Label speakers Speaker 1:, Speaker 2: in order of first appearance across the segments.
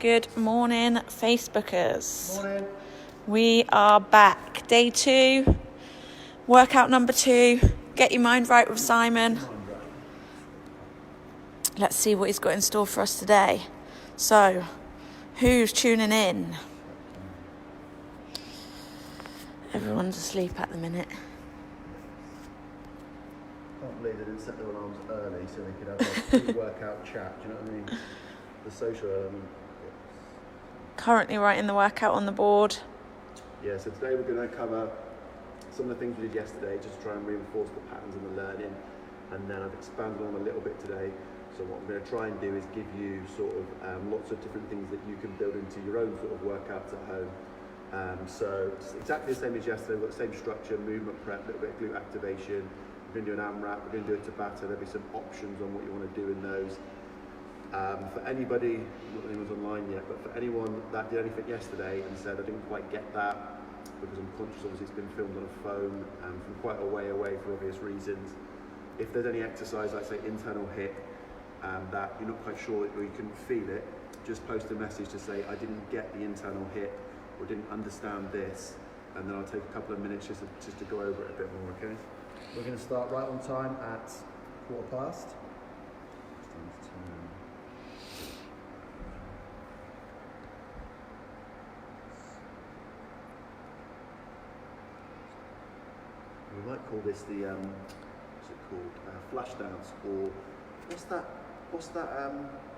Speaker 1: Good morning, Facebookers.
Speaker 2: Morning.
Speaker 1: We are back. Day 2, workout number 2. Get your mind right with Simon. Let's see what he's got in store for us today. So, who's tuning in? Everyone's asleep at the minute.
Speaker 2: I can't believe they didn't set their alarms early so they could have a pre-workout chat. Do you know what I mean? The social element.
Speaker 1: Currently writing the workout on the board.
Speaker 2: Yeah, so today we're going to cover some of the things we did yesterday just to try and reinforce the patterns and the learning. And then I've expanded on a little bit today. So what I'm going to try and do is give you sort of lots of different things that you can build into your own sort of workouts at home. So it's exactly the same as yesterday. We've got the same structure, movement prep, a little bit of glute activation. We're going to do an AMRAP, we're going to do a Tabata. There'll be some options on what you want to do in those. For anybody, not anyone's online yet, but for anyone that did anything yesterday and said, I didn't quite get that, because I'm conscious obviously it's been filmed on a phone and from quite a way away for obvious reasons. If there's any exercise, like say internal hip, that you're not quite sure or you couldn't feel it, just post a message to say, I didn't get the internal hip or didn't understand this, and then I'll take a couple of minutes just to go over it a bit more, okay? We're going to start right on time at 1:15. We might call this the, what's it called, flash dance, or what's that,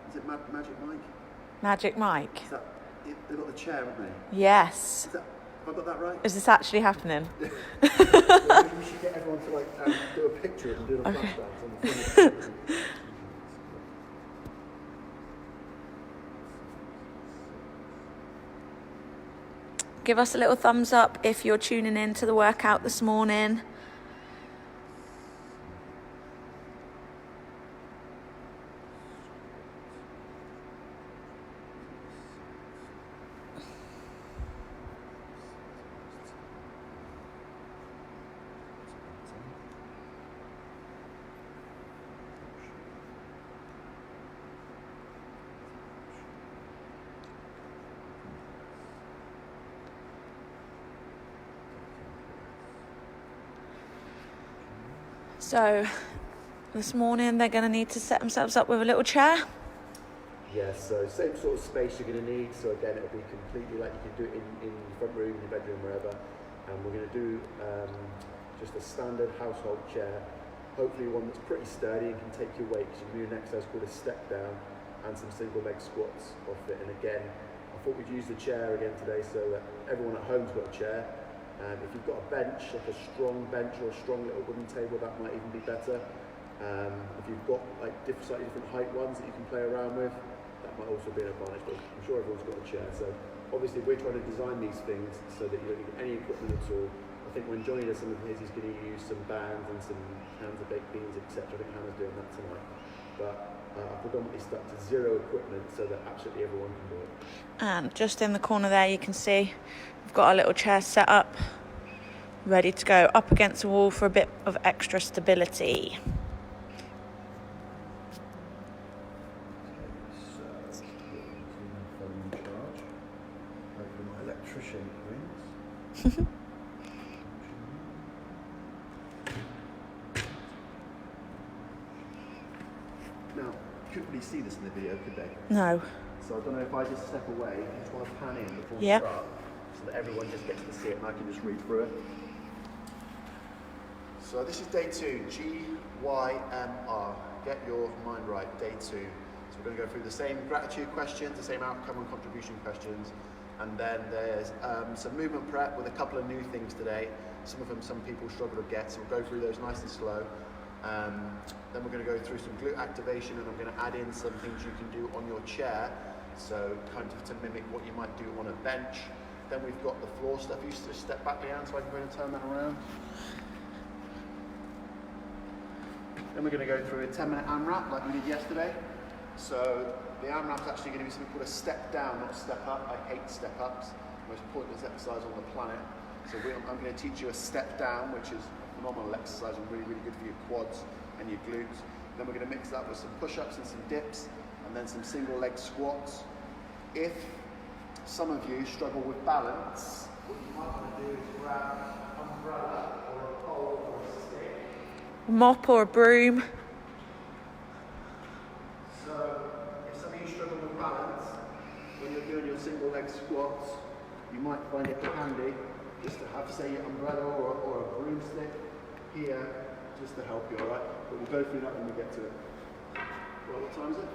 Speaker 2: is it Magic Mike?
Speaker 1: Magic Mike?
Speaker 2: Is that, they've got the chair, haven't they?
Speaker 1: Yes.
Speaker 2: Have I got that right?
Speaker 1: Is this actually happening?
Speaker 2: Well, maybe we should get everyone to do a picture and do a flash dance on the phone.
Speaker 1: Give us a little thumbs up if you're tuning in to the workout this morning. So, this morning they're going to need to set themselves up with a little chair.
Speaker 2: Yeah, so same sort of space you're going to need. So again, it'll be completely like you can do it in your front room, in your bedroom, wherever. And we're going to do just a standard household chair. Hopefully one that's pretty sturdy and can take your weight. So you're going to do an exercise called a step down and some single leg squats off it. And again, I thought we'd use the chair again today so that everyone at home's got a chair. If you've got a bench, like a strong bench or a strong little wooden table, that might even be better. If you've got like slightly different height ones that you can play around with, that might also be an advantage, but I'm sure everyone's got a chair. So obviously we're trying to design these things so that you don't need any equipment at all. I think when Johnny does some of his, he's going to use some bands and some cans of baked beans, etc. I think Hannah's doing that tonight. But I've predominantly stuck to zero equipment so that absolutely everyone can do it.
Speaker 1: And just in the corner there you can see we've got our little chair set up, ready to go up against the wall for a bit of extra stability.
Speaker 2: Hopefully my electrician rings. Now, you couldn't really see this in the video, could they?
Speaker 1: No.
Speaker 2: So I don't know if I just step away, I just want to pan in before we
Speaker 1: Yep.
Speaker 2: start, so that everyone just gets to see it and I can just read through it. So this is day 2, GYMR, get your mind right, day 2. So we're going to go through the same gratitude questions, the same outcome and contribution questions, and then there's some movement prep with a couple of new things today. Some of them some people struggle to get, so we'll go through those nice and slow. Then we're going to go through some glute activation, and I'm going to add in some things you can do on your chair, so kind of to mimic what you might do on a bench. Then we've got the floor stuff. You just step back, Leanne, so I can go and turn that around. Then we're going to go through a 10-minute AMRAP like we did yesterday. So the AMRAP is actually going to be something called a step down, not step up. I hate step ups, most pointless exercise on the planet. So I'm going to teach you a step down, which is a phenomenal exercise and really, really good for your quads and your glutes. Then we're going to mix that with some push-ups and some dips, and then some single leg squats. If some of you struggle with balance, what you might want to do is grab an umbrella or a pole or a stick.
Speaker 1: Mop or a broom.
Speaker 2: So if some of you struggle with balance, when you're doing your single leg squats, you might find it handy just to have, say, an umbrella or a broomstick here, just to help you, alright? But we'll go through that when we get to it. Right, what time is it?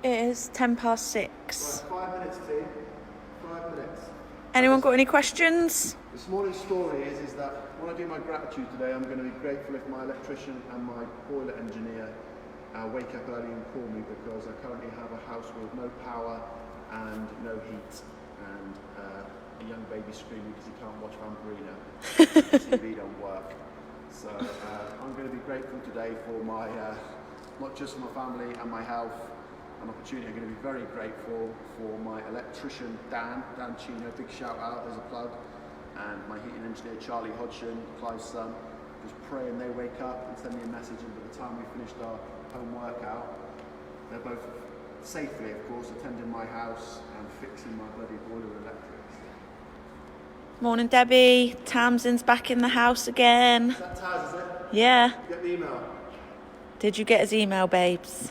Speaker 1: It is 6:10.
Speaker 2: Right, 5 minutes, team. 5 minutes.
Speaker 1: Anyone got any questions?
Speaker 2: This morning's story is that when I do my gratitude today, I'm going to be grateful if my electrician and my boiler engineer wake up early and call me, because I currently have a house with no power and no heat, and a young baby screaming because he can't watch Vampirina. The TV don't work. So I'm going to be grateful today for my, not just for my family and my health and opportunity. I'm going to be very grateful for my electrician Dan Chino, big shout out, there's a plug, and my heating engineer Charlie Hodgson, Clive's son. Just praying they wake up and send me a message, and by the time we finished our home workout, they're both safely, of course, attending my house and fixing my bloody boiler electrics.
Speaker 1: Morning, Debbie. Tamsin's back in the house again.
Speaker 2: Is that Taz, is it?
Speaker 1: Yeah.
Speaker 2: You get the email?
Speaker 1: Did you get his email, babes?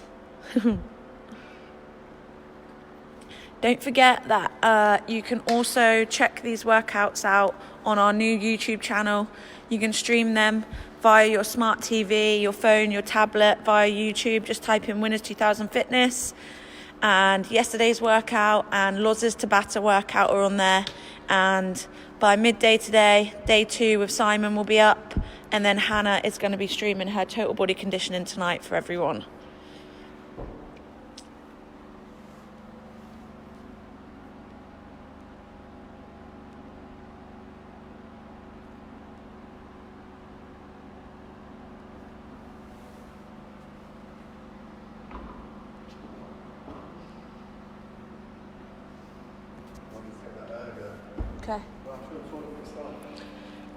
Speaker 1: Don't forget that you can also check these workouts out on our new YouTube channel. You can stream them via your smart TV, your phone, your tablet, via YouTube. Just type in Winners 2000 Fitness. And yesterday's workout and Loz's Tabata workout are on there. And by midday today, day 2 with Simon will be up. And then Hannah is going to be streaming her total body conditioning tonight for everyone. Okay.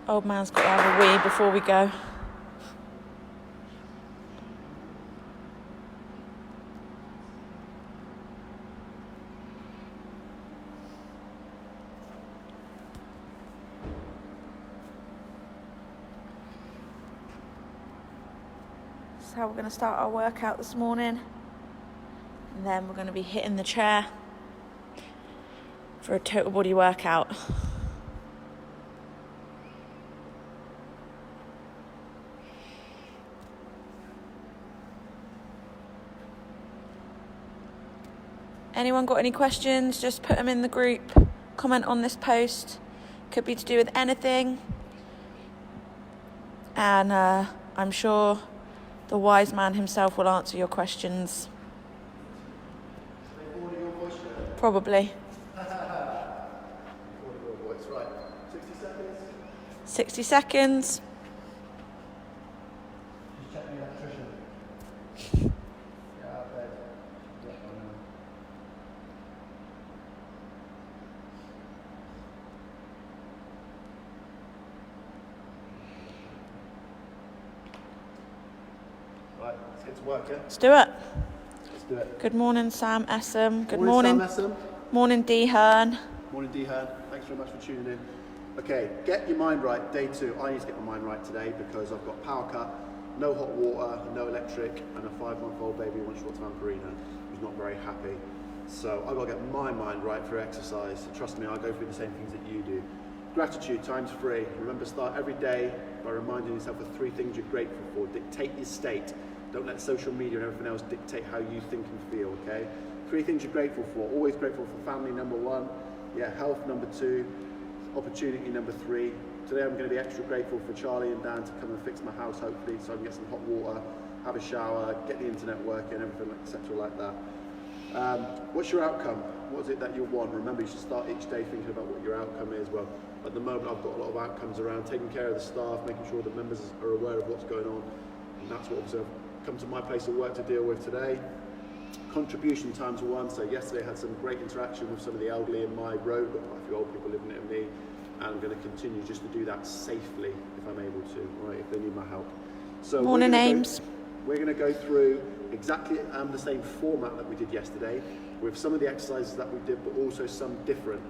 Speaker 1: Old man's got to have a wee before we go. This is how we're going to start our workout this morning. And then we're going to be hitting the chair for a total body workout. Anyone got any questions? Just put them in the group. Comment on this post. Could be to do with anything. And I'm sure the wise man himself will answer your questions. Probably.
Speaker 2: Right. 60 seconds.
Speaker 1: 60 seconds.
Speaker 2: Just check the electrician. Get out of bed. Right, let's get to work, yeah?
Speaker 1: Let's do it.
Speaker 2: Let's do it.
Speaker 1: Good morning, Sam Essam. Good
Speaker 2: Morning,
Speaker 1: morning.
Speaker 2: Sam Essam.
Speaker 1: Morning, D Hearn.
Speaker 2: Morning, Dehan. Thanks very much for tuning in. Okay, get your mind right. Day 2. I need to get my mind right today because I've got power cut, no hot water, no electric, and a 5-month-old baby who wants to watch Vampirina, who's not very happy. So I've got to get my mind right for exercise. Trust me, I go through the same things that you do. Gratitude times 3. Remember, start every day by reminding yourself of 3 things you're grateful for. Dictate your state. Don't let social media and everything else dictate how you think and feel, okay? 3 things you're grateful for. Always grateful for family, number 1. Yeah, health, number 2. Opportunity, number 3. Today I'm going to be extra grateful for Charlie and Dan to come and fix my house, hopefully, so I can get some hot water, have a shower, get the internet working, everything, etc. like that. What's your outcome? What is it that you want? Remember, you should start each day thinking about what your outcome is. Well, at the moment I've got a lot of outcomes around taking care of the staff, making sure the members are aware of what's going on, and that's what I've come to my place of work to deal with today. Contribution times 1. So yesterday I had some great interaction with some of the elderly in my road. Got quite a few old people living near me, and I'm going to continue just to do that safely if I'm able to, right, if they need my help. So
Speaker 1: Morning, Ames.
Speaker 2: we're going to go through exactly the same format that we did yesterday. with some of the exercises that we did, but also some different.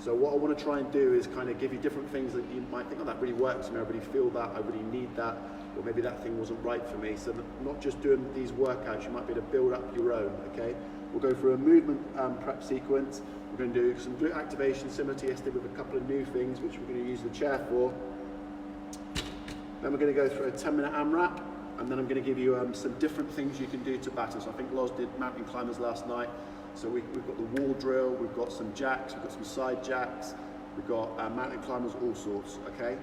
Speaker 2: So what I want to try and do is kind of give you different things that you might think, oh, that really works for me, I really feel that, I really need that, or maybe that thing wasn't right for me. So not just doing these workouts, you might be able to build up your own, okay? We'll go through a movement prep sequence. We're going to do some glute activation similar to yesterday with a couple of new things, which we're going to use the chair for. Then we're going to go through a 10-minute AMRAP, and then I'm going to give you some different things you can do to batten. So I think Loz did mountain climbers last night. So we've got the wall drill, we've got some jacks, we've got some side jacks, we've got mountain climbers, all sorts, okay?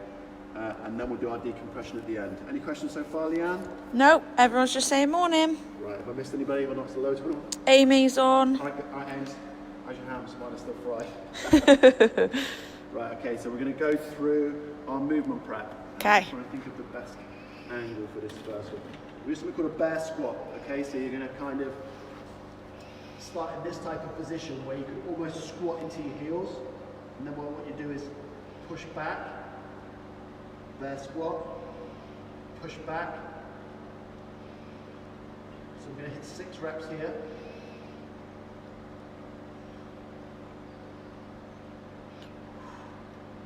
Speaker 2: And then we'll do our decompression at the end. Any questions so far, Leanne?
Speaker 1: No, everyone's just saying morning.
Speaker 2: Right, have I missed anybody? Have I not said hello to them?
Speaker 1: Amy's on.
Speaker 2: Hi, Ames. How's your hams? Mine are still fried. Right, okay, so we're going to go through our movement prep.
Speaker 1: Okay.
Speaker 2: I'm trying to think of the best angle for this first one. We're just going to call a bear squat, okay? So you're going to kind of start in this type of position where you can almost squat into your heels, and then what you do is push back, bear squat, push back. So we're going to hit 6 reps here.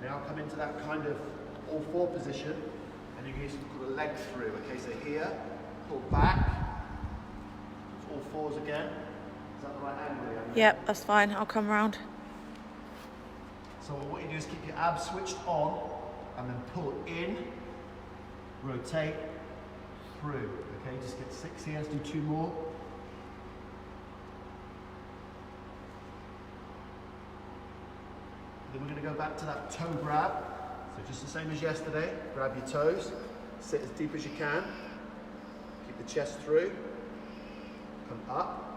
Speaker 2: Now come into that kind of all 4 position, and you're going to use something called a leg through. Okay, so here, pull back, all 4s again. Is that the right angle?
Speaker 1: Yep, that's fine. I'll come round.
Speaker 2: So what you do is keep your abs switched on, and then pull in, rotate, through. Okay, just get 6 here. Let's do 2 more. Then we're going to go back to that toe grab. So just the same as yesterday. Grab your toes, sit as deep as you can. Keep the chest through. Come up.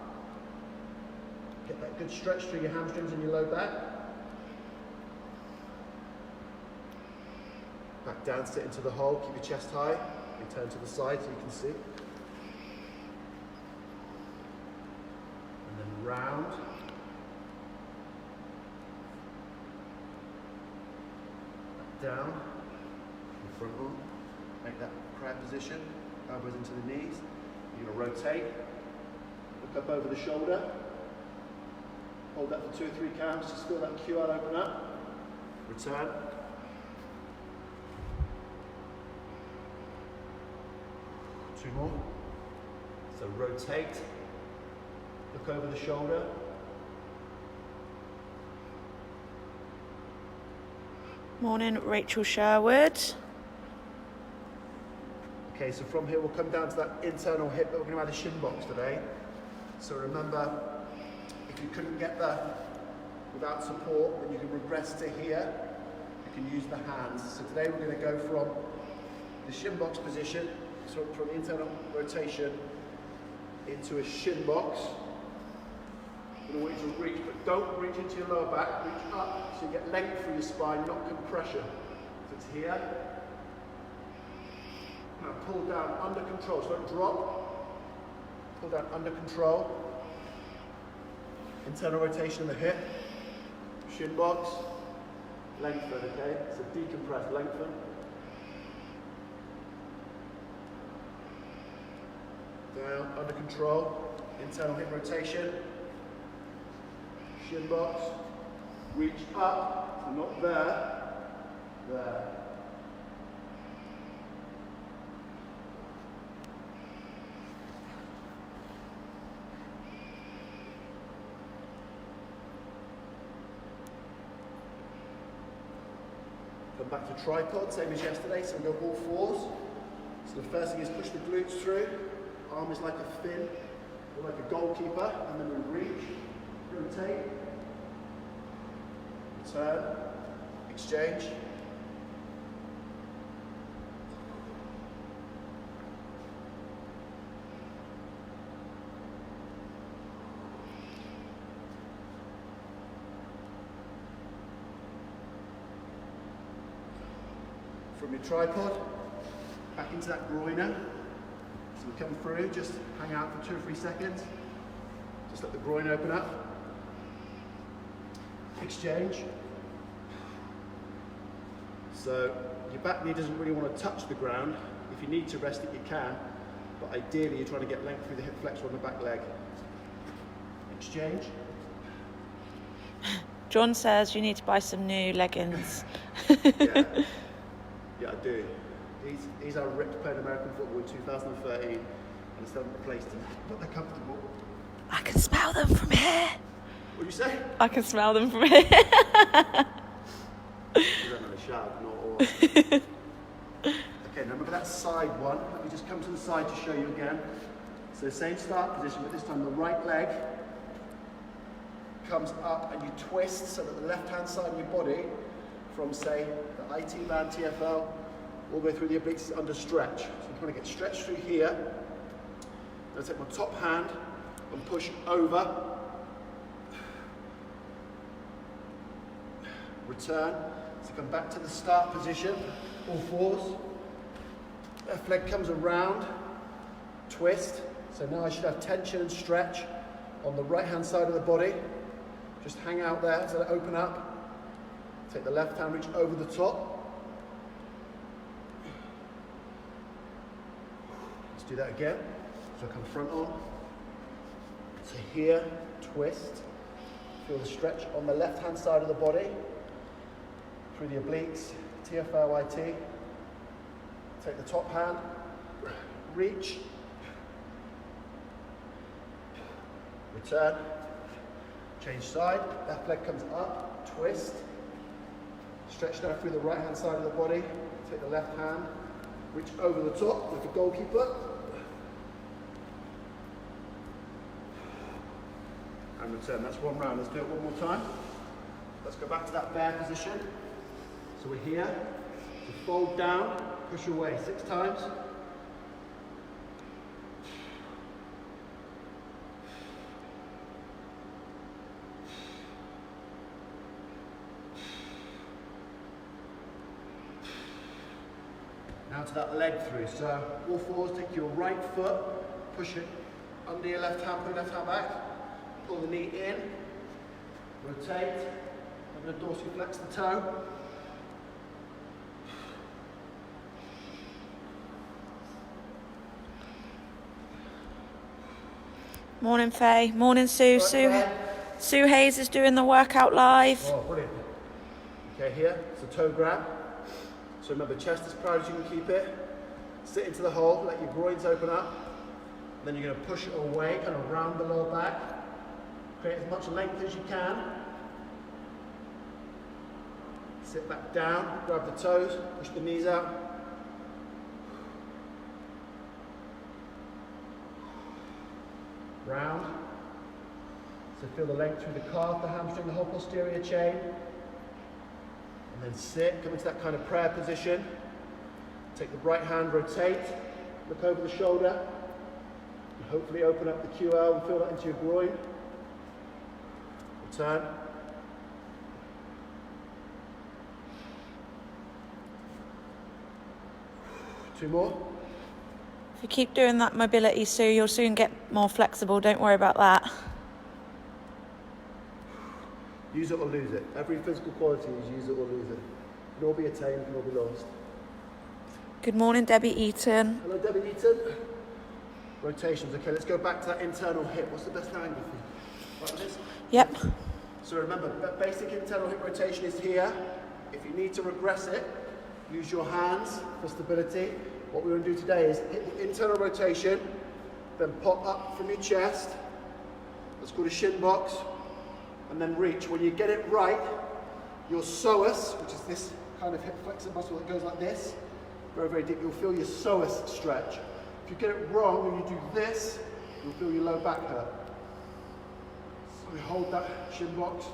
Speaker 2: Get that good stretch through your hamstrings and your low back. Back down, sit into the hole, keep your chest high. And turn to the side so you can see. And then round. Back down. In front arm. Make that crab position. Elbows into the knees. You're going to rotate. Look up over the shoulder. Hold that for 2 or 3 counts. Just feel that QR open up. Return. Two more. So rotate. Look over the shoulder.
Speaker 1: Morning, Rachel Sherwood.
Speaker 2: Okay, so from here we'll come down to that internal hip, but we're going to add a shin box today. So remember, if you couldn't get there without support, then you can regress to here. You can use the hands. So today we're going to go from the shin box position, so from the internal rotation into a shin box. I'm going to want you to reach, but don't reach into your lower back. Reach up so you get length through your spine, not compression. So it's here. Now pull down under control, so don't drop. Pull down under control. Internal rotation of the hip. Shin box. Lengthen, okay? So decompress, lengthen. Down, under control. Internal hip rotation. Shin box. Reach up, so not there. There. Come back to tripod, same as yesterday, so we go all 4s. So the first thing is push the glutes through. Arm is like a fin, or like a goalkeeper, and then we reach, rotate, return, exchange. From your tripod, back into that groiner. So we come through, just hang out for 2 or 3 seconds. Just let the groin open up. Exchange. So your back knee doesn't really want to touch the ground. If you need to rest it, you can. But ideally, you're trying to get length through the hip flexor on the back leg. Exchange.
Speaker 1: John says you need to buy some new leggings.
Speaker 2: Yeah, I do. These are ripped playing American football in 2013, and I still haven't replaced them, but they're comfortable.
Speaker 1: I can smell them from here.
Speaker 2: What do you say?
Speaker 1: I can smell them from here.
Speaker 2: You don't know the shout, not all. Okay, now remember that side one. Let me just come to the side to show you again. So same start position, but this time the right leg comes up and you twist so that the left-hand side of your body, from say the IT band TFL, all the way through the obliques is under stretch. So you want to get stretched through here. Now take my top hand and push over. Return. So come back to the start position, all fours. Left leg comes around, twist. So now I should have tension and stretch on the right hand side of the body. Just hang out there, so let it open up. Take the left hand, reach over the top. Let's do that again. So come front on. So here, twist. Feel the stretch on the left hand side of the body. Through the obliques, TFL, IT. Take the top hand, reach. Return. Change side, left leg comes up, twist. Stretch now through the right hand side of the body. Take the left hand, reach over the top like a goalkeeper. And return, that's one round. Let's do it one more time. Let's go back to that bear position. So we're here, so fold down, push away 6 times. Now to that leg through. So all fours, take your right foot, push it under your left hand, put your left hand back, pull the knee in, rotate, I'm going to dorsiflex the toe.
Speaker 1: Morning, Faye. Morning, Sue. Sue Hayes is doing the workout live.
Speaker 2: Oh, brilliant. Okay, here, it's a toe grab. So remember, chest as proud as you can keep it. Sit into the hole, let your groins open up. Then you're going to push it away, kind of round the lower back. Create as much length as you can. Sit back down, grab the toes, push the knees out. Round. So feel the length through the calf, the hamstring, the whole posterior chain. And then sit, come into that kind of prayer position. Take the right hand, rotate, look over the shoulder. And hopefully open up the QL and feel that into your groin. Return. Two more.
Speaker 1: If you keep doing that mobility, Sue, you'll soon get more flexible. Don't worry about that.
Speaker 2: Use it or lose it. Every physical quality is use it or lose it. It can all be attained, it can all be lost.
Speaker 1: Good morning, Debbie Eaton.
Speaker 2: Hello, Debbie Eaton. Rotations. Okay, let's go back to that internal hip. What's the best angle for you? Like this?
Speaker 1: Yep.
Speaker 2: So remember, that basic internal hip rotation is here. If you need to regress it, use your hands for stability. What we're going to do today is hit the internal rotation, then pop up from your chest. That's called a shin box. And then reach. When you get it right, your psoas, which is this kind of hip flexor muscle that goes like this, very, very deep, you'll feel your psoas stretch. If you get it wrong and you do this, you'll feel your low back hurt. So we hold that shin box,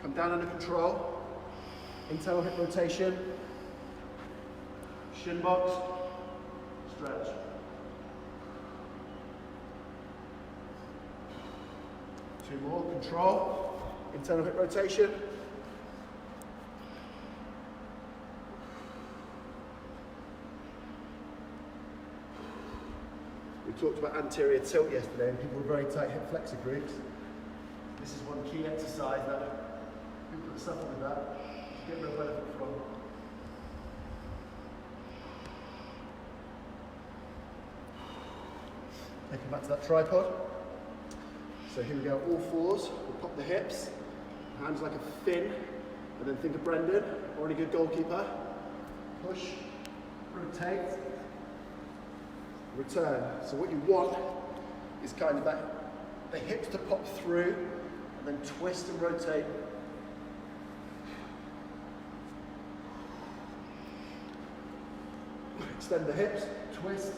Speaker 2: come down under control, internal hip rotation, shin box, stretch. Two more, control. Internal hip rotation. We talked about anterior tilt yesterday and people with very tight hip flexor groups. This is one key exercise that people that suffer with that get real benefit from. Take it back to that tripod. So here we go, all fours. We'll pop the hips. Hands like a fin, and then think of Brendan, or any good goalkeeper. Push, rotate, return. So what you want is kind of that, the hips to pop through, and then twist and rotate. Extend the hips, twist.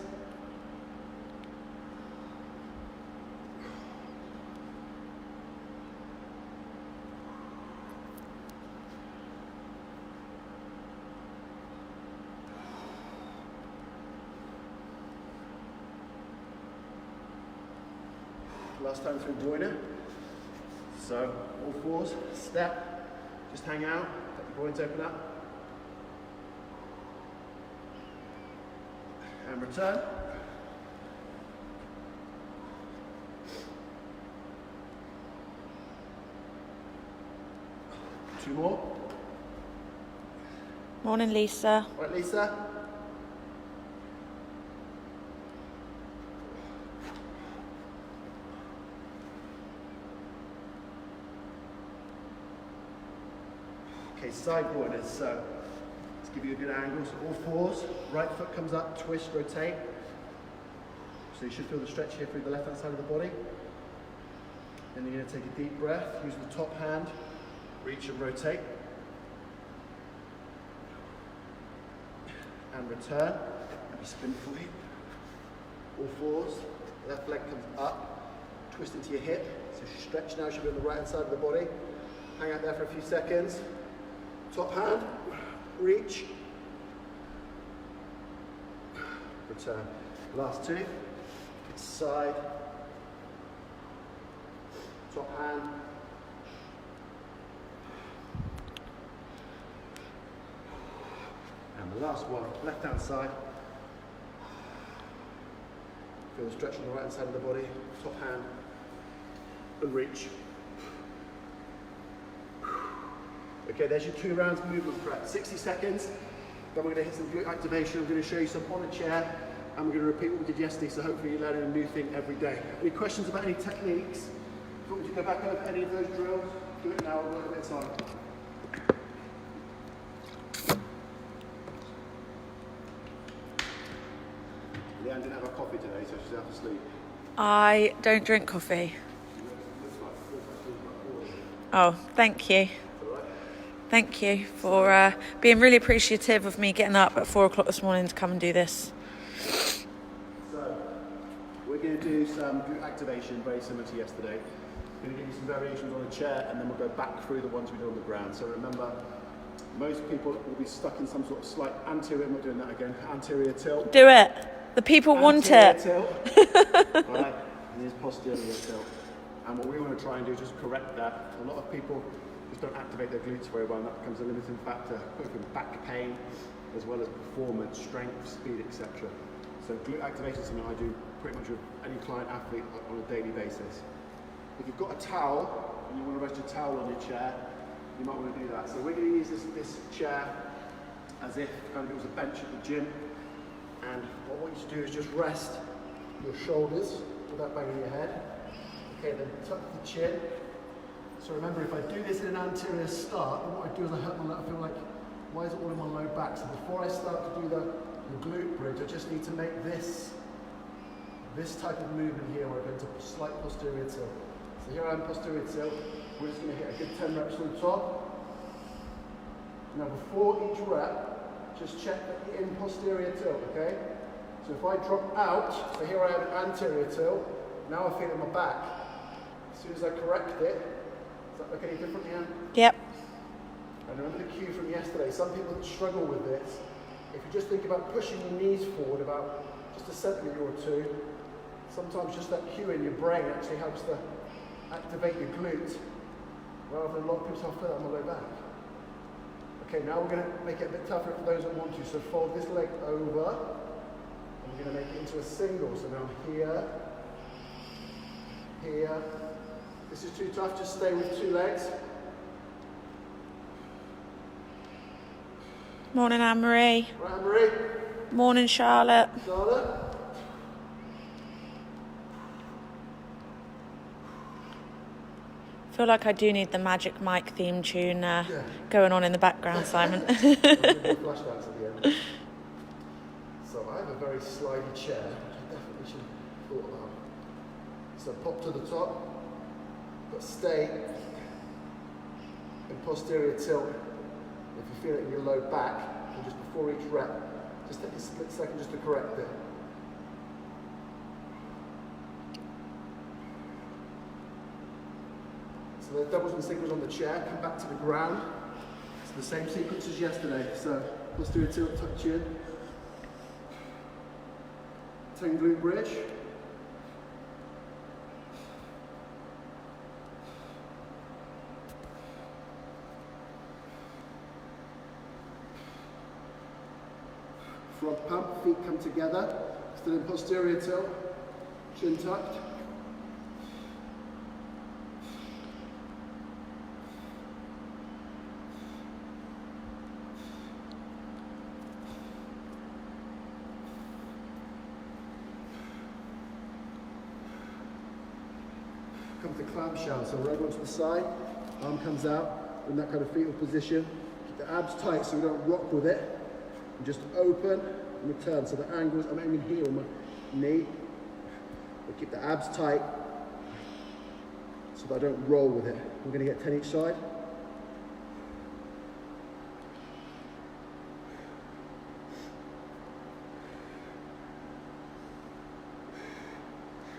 Speaker 2: Last time through groiner. So all fours, step, just hang out, let your groins open up. And return. Two more.
Speaker 1: Morning, Lisa.
Speaker 2: All right, Lisa. Okay, side groiners. So let's give you a good angle. So all fours, right foot comes up, twist, rotate. So you should feel the stretch here through the left hand side of the body. Then you're going to take a deep breath, use the top hand, reach and rotate. And return. Let me spin for you. All fours, left leg comes up, twist into your hip. So stretch now should be on the right hand side of the body. Hang out there for a few seconds. Top hand, reach, return. Last two, side, top hand, and the last one, left hand side. Feel the stretch on the right hand side of the body, top hand, and reach. Okay, there's your 2 rounds movement prep. 60 seconds, then we're going to hit some glute activation. I'm going to show you some on a chair, and we're going to repeat what we did yesterday, so hopefully you're learning a new thing every day. Any questions about any techniques? If you want me to go back over any of those drills, do it now, we've got a bit of time. Leanne didn't have a coffee today, so she's out to sleep.
Speaker 1: I don't drink coffee. Oh, thank you. Thank you for being really appreciative of me getting up at 4 o'clock this morning to come and do this.
Speaker 2: So, we're going to do some glute activation very similar to yesterday. We're going to give you some variations on a chair, and then we'll go back through the ones we did on the ground. So remember, most people will be stuck in some sort of slight anterior, I'm not doing that again, anterior tilt.
Speaker 1: Do it. The people want it.
Speaker 2: Tilt. Right, and here's posterior tilt. And what we want to try and do is just correct that. A lot of people just don't activate their glutes very well, and that becomes a limiting factor, both in back pain, as well as performance, strength, speed, etc. So glute activation is something I do pretty much with any client athlete on a daily basis. If you've got a towel, and you want to rest your towel on your chair, you might want to do that. So we're going to use this chair as if kind of it was a bench at the gym. And what I want you to do is just rest your shoulders without banging your head. Okay, then tuck the chin. So remember, if I do this in an anterior start, then what I do is I hurt my leg. I feel like, why is it all in my low back? So before I start to do the glute bridge, I just need to make this type of movement here where I go into slight posterior tilt. So here I am, posterior tilt. We're just going to hit a good 10 reps on top. Now before each rep, just check that you're in posterior tilt, okay? So if I drop out, so here I am anterior tilt, now I feel it in my back. As soon as I correct it, does that look any different, Ian?
Speaker 1: Yep.
Speaker 2: And remember the cue from yesterday, some people struggle with this. If you just think about pushing your knees forward about just a centimetre or two, sometimes just that cue in your brain actually helps to activate your glute, rather than a lot of people feel that on the low back. Okay, now we're going to make it a bit tougher for those that want to. So fold this leg over, and we're going to make it into a single. So now here, here. This is too tough, just stay with 2 legs.
Speaker 1: Morning, Anne-Marie.
Speaker 2: Right, Anne-Marie.
Speaker 1: Morning, Charlotte.
Speaker 2: Charlotte.
Speaker 1: I feel like I do need the Magic Mike theme tune going on in the background, Simon.
Speaker 2: Flashbacks at the end. So I have a very slidey chair, which I definitely should have thought about. So pop to the top, but stay in posterior tilt. If you feel it in your low back, and just before each rep, just take a split second just to correct it. So the doubles and singles on the chair, come back to the ground. It's the same sequence as yesterday. So posterior tilt, tuck chin. 10 glute bridge. Frog pump, feet come together. Still in posterior tilt, chin tucked. Come to clamshell, so right onto the side, arm comes out in that kind of fetal position. Keep the abs tight so we don't rock with it. And just open and return. So the angles, I'm aiming here on my knee. But keep the abs tight so that I don't roll with it. We're going to get 10 each side.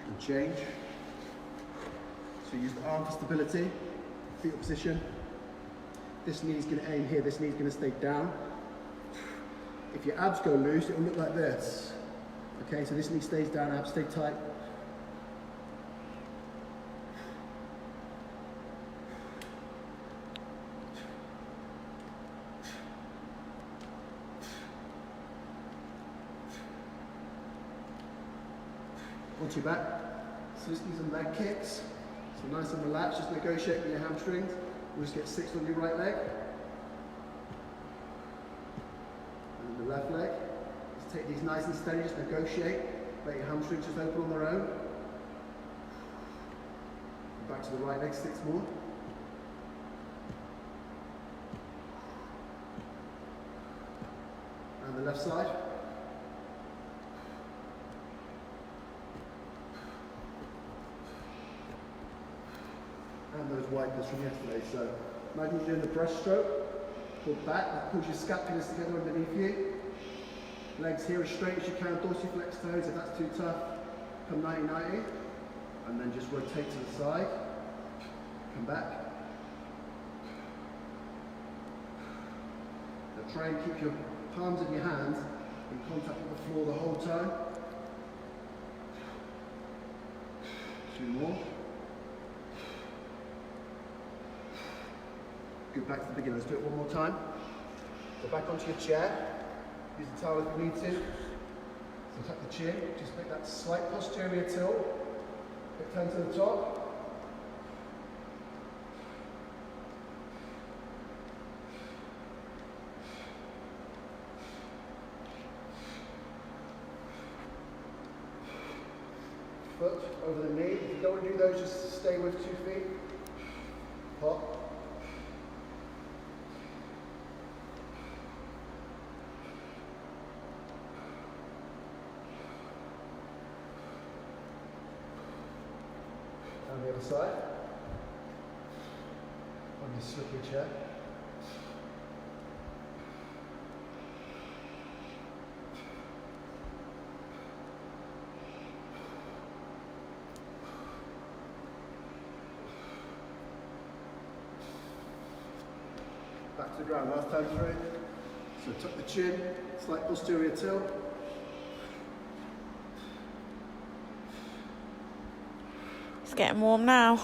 Speaker 2: And change. So use the arm for stability, fetal position. This knee's going to aim here, this knee's going to stay down. If your abs go loose, it will look like this. Okay, so this knee stays down, abs stay tight. Onto your back. So just do some leg kicks. So nice and relaxed, just negotiate with your hamstrings. We'll just get 6 on your right leg. And the left leg. Just take these nice and steady, just negotiate. Let your hamstrings just open on their own. Back to the right leg, 6 more. And the left side. And those wipers from yesterday. So imagine you're doing the breaststroke, pull back, that pulls your scapulas together underneath you. Legs here as straight as you can, dorsiflex toes. If that's too tough, come 90-90. And then just rotate to the side. Come back. Now try and keep your palms of your hands in contact with the floor the whole time. 2 more. Good, back to the beginning. Let's do it one more time. Go back onto your chair. Use the towel if you need to. So tuck the chin. Just make that slight posterior tilt. Hip turn to the top. Foot over the knee. If you don't want to do those, just stay with 2 feet. Hop. On the other side. On your slippery chair. Back to the ground, last time through. So tuck the chin, slight posterior tilt.
Speaker 1: It's getting warm now.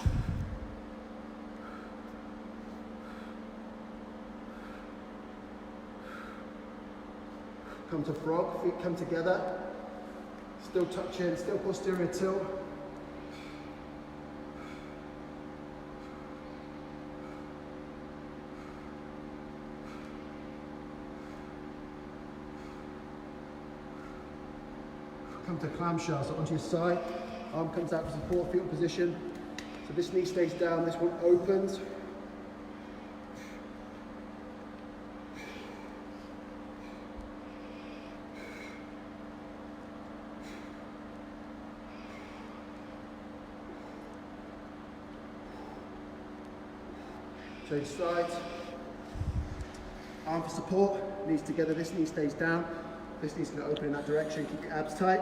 Speaker 2: Come to frog, feet come together. Still tuck chin, still posterior tilt. Come to clamshell, so onto your side. Arm comes out for support, fetal position.
Speaker 3: So this knee stays down, this one opens. Change sides. Arm for support, knees together, this knee stays down. This knee's going to open in that direction, keep your abs tight.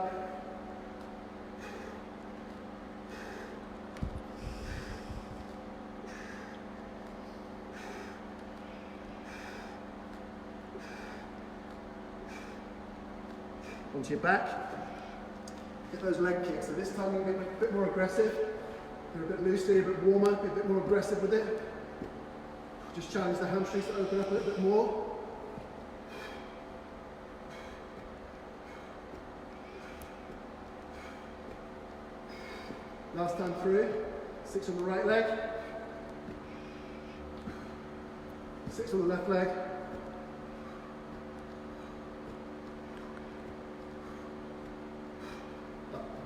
Speaker 3: Onto your back. Get those leg kicks. So this time you're going to be a bit more aggressive. You're a bit looser, a bit warmer, be a bit more aggressive with it. Just challenge the hamstrings to open up a little bit more. Last time through, 6 on the right leg, 6 on the left leg.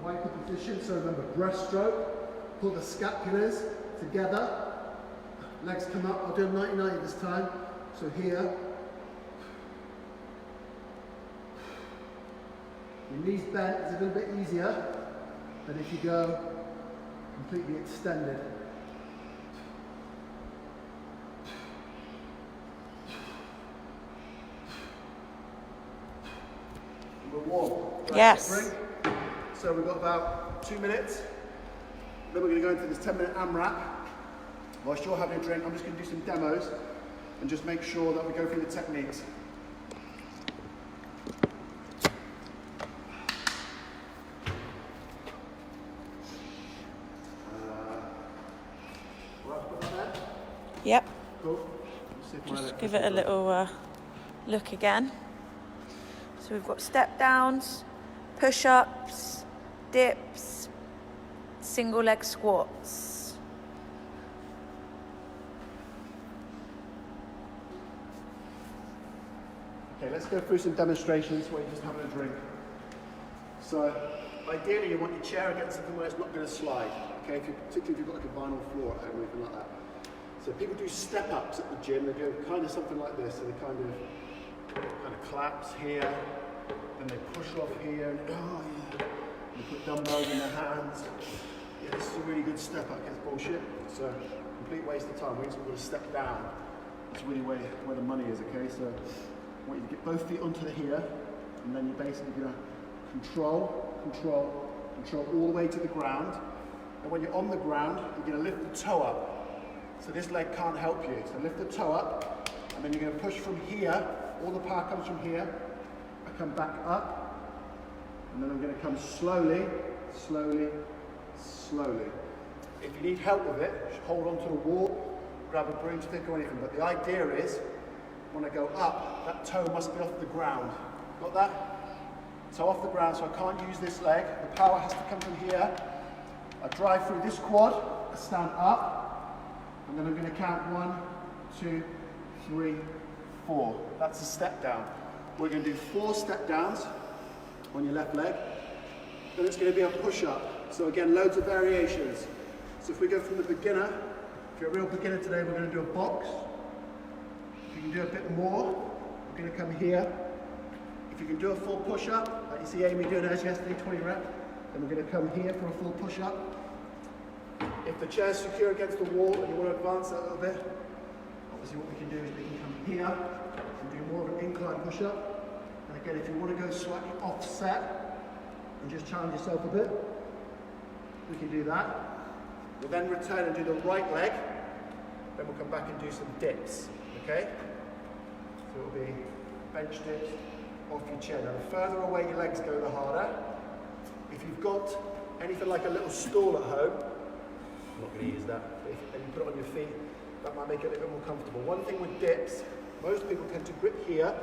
Speaker 3: Wiper position, so remember breaststroke, pull the scapulars together, legs come up, I'll do a 90-90 this time, so here, your knees bent is a little bit easier than if you go completely extended. Number 1.
Speaker 1: Yes.
Speaker 3: So we've got about 2 minutes. Then we're going to go into this 10-minute AMRAP. Whilst you're having a drink, I'm just going to do some demos and just make sure that we go through the techniques.
Speaker 1: Yep.
Speaker 3: Cool.
Speaker 1: Just give it a little look again. So we've got step downs, push-ups, dips, single leg squats.
Speaker 3: Okay, let's go through some demonstrations where you're just having a drink. So, ideally you want your chair against something where it's not going to slide. Okay, particularly if you've got like a vinyl floor at home or anything like that. So people do step-ups at the gym, they do kind of something like this, so they kind of collapse here, then they push off here, and oh yeah, they put dumbbells in their hands. Yeah, this is a really good step-up, it's bullshit. So, complete waste of time. We just want to step down. That's really where the money is, okay? So, I want you to get both feet onto the here, and then you're basically going to control all the way to the ground. And when you're on the ground, you're going to lift the toe up. So this leg can't help you. So lift the toe up, and then you're going to push from here. All the power comes from here. I come back up, and then I'm going to come slowly. If you need help with it, just hold onto the wall, grab a broomstick or anything. But the idea is, when I go up, that toe must be off the ground. Got that? So off the ground, so I can't use this leg. The power has to come from here. I drive through this quad, I stand up, and then I'm going to count 1, 2, 3, 4. That's a step down. We're going to do 4 step downs on your left leg. Then it's going to be a push-up. So again, loads of variations. So if we go from the beginner, if you're a real beginner today, we're going to do a box. If you can do a bit more, we're going to come here. If you can do a full push-up, like you see Amy doing hers yesterday, 20 reps, then we're going to come here for a full push-up. If the chair's secure against the wall and you want to advance that a little bit, obviously what we can do is we can come here and do more of an incline push-up. And again, if you want to go slightly offset and just challenge yourself a bit, we can do that. We'll then return and do the right leg, then we'll come back and do some dips, okay? So it'll be bench dips off your chair. Now the further away your legs go, the harder. If you've got anything like a little stool at home, I'm not going to use that, but if you put it on your feet, that might make it a little bit more comfortable. One thing with dips, most people tend to grip here.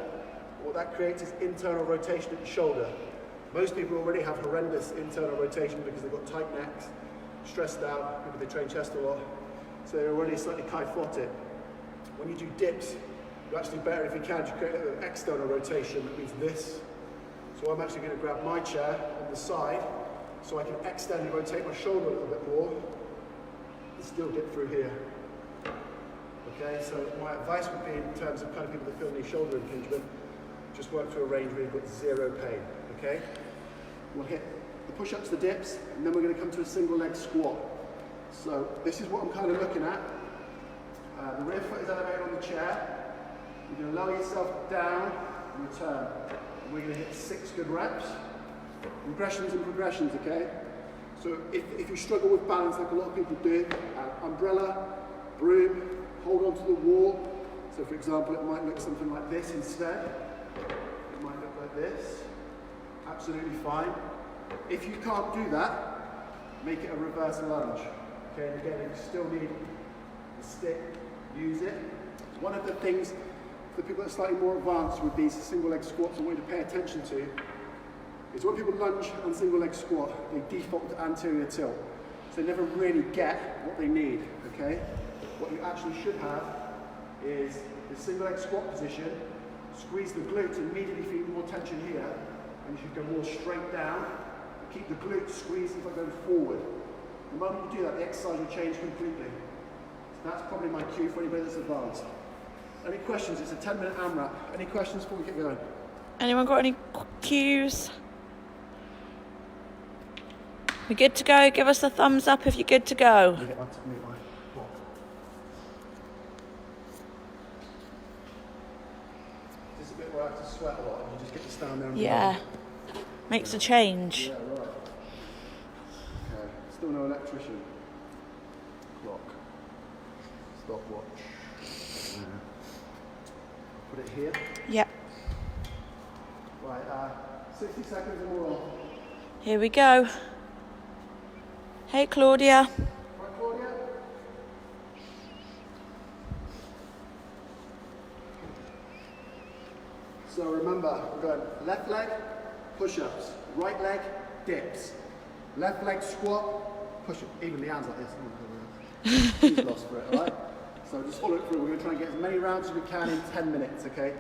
Speaker 3: What that creates is internal rotation at the shoulder. Most people already have horrendous internal rotation because they've got tight necks, stressed out, maybe they train chest a lot, so they're already slightly kyphotic. When you do dips, you're actually better if you can to create an external rotation, that means this. So I'm actually going to grab my chair on the side so I can extend and rotate my shoulder a little bit more. and still get through here. Okay, so my advice would be in terms of kind of people that feel knee shoulder impingement, just work to a range where you've got zero pain, okay? We'll hit the push-ups, the dips, and then we're going to come to a single leg squat. So this is what I'm kind of looking at. The rear foot is elevated on the chair. You're going to lower yourself down and return. And we're going to hit 6 good reps. Regressions and progressions, okay? So if you struggle with balance like a lot of people do, umbrella, broom, hold onto the wall. So for example, it might look something like this instead. It might look like this. Absolutely fine. If you can't do that, make it a reverse lunge. Okay, and again, if you still need the stick, use it. One of the things for people that are slightly more advanced with these single leg squats I want you to pay attention to is when people lunge and single leg squat, they default to anterior tilt. So they never really get what they need, okay? What you actually should have is the single leg squat position, squeeze the glutes, immediately feel more tension here, and you should go more straight down, and keep the glutes squeezing by going forward. The moment you do that, the exercise will change completely. So that's probably my cue for anybody that's advanced. Any questions? It's a 10-minute AMRAP. Any questions before we get going?
Speaker 1: Anyone got any cues? We good to go? Give us a thumbs up if you're good to go.
Speaker 3: Get back to me, my block. This is a bit where I have to sweat a lot and you just get to stand there and
Speaker 1: Yeah. Makes a change.
Speaker 3: Yeah, right. Okay, still no electrician. Clock. Stopwatch. Put it here.
Speaker 1: Yep.
Speaker 3: Right, 60 seconds and we're on.
Speaker 1: Here we go. Hey, Claudia.
Speaker 3: Right, Claudia? So remember, we're going left leg, push-ups, right leg, dips. Left leg squat, push-up, even the hands like this. He's lost for it, alright? So just follow it through. We're going to try and get as many rounds as we can in 10 minutes, okay?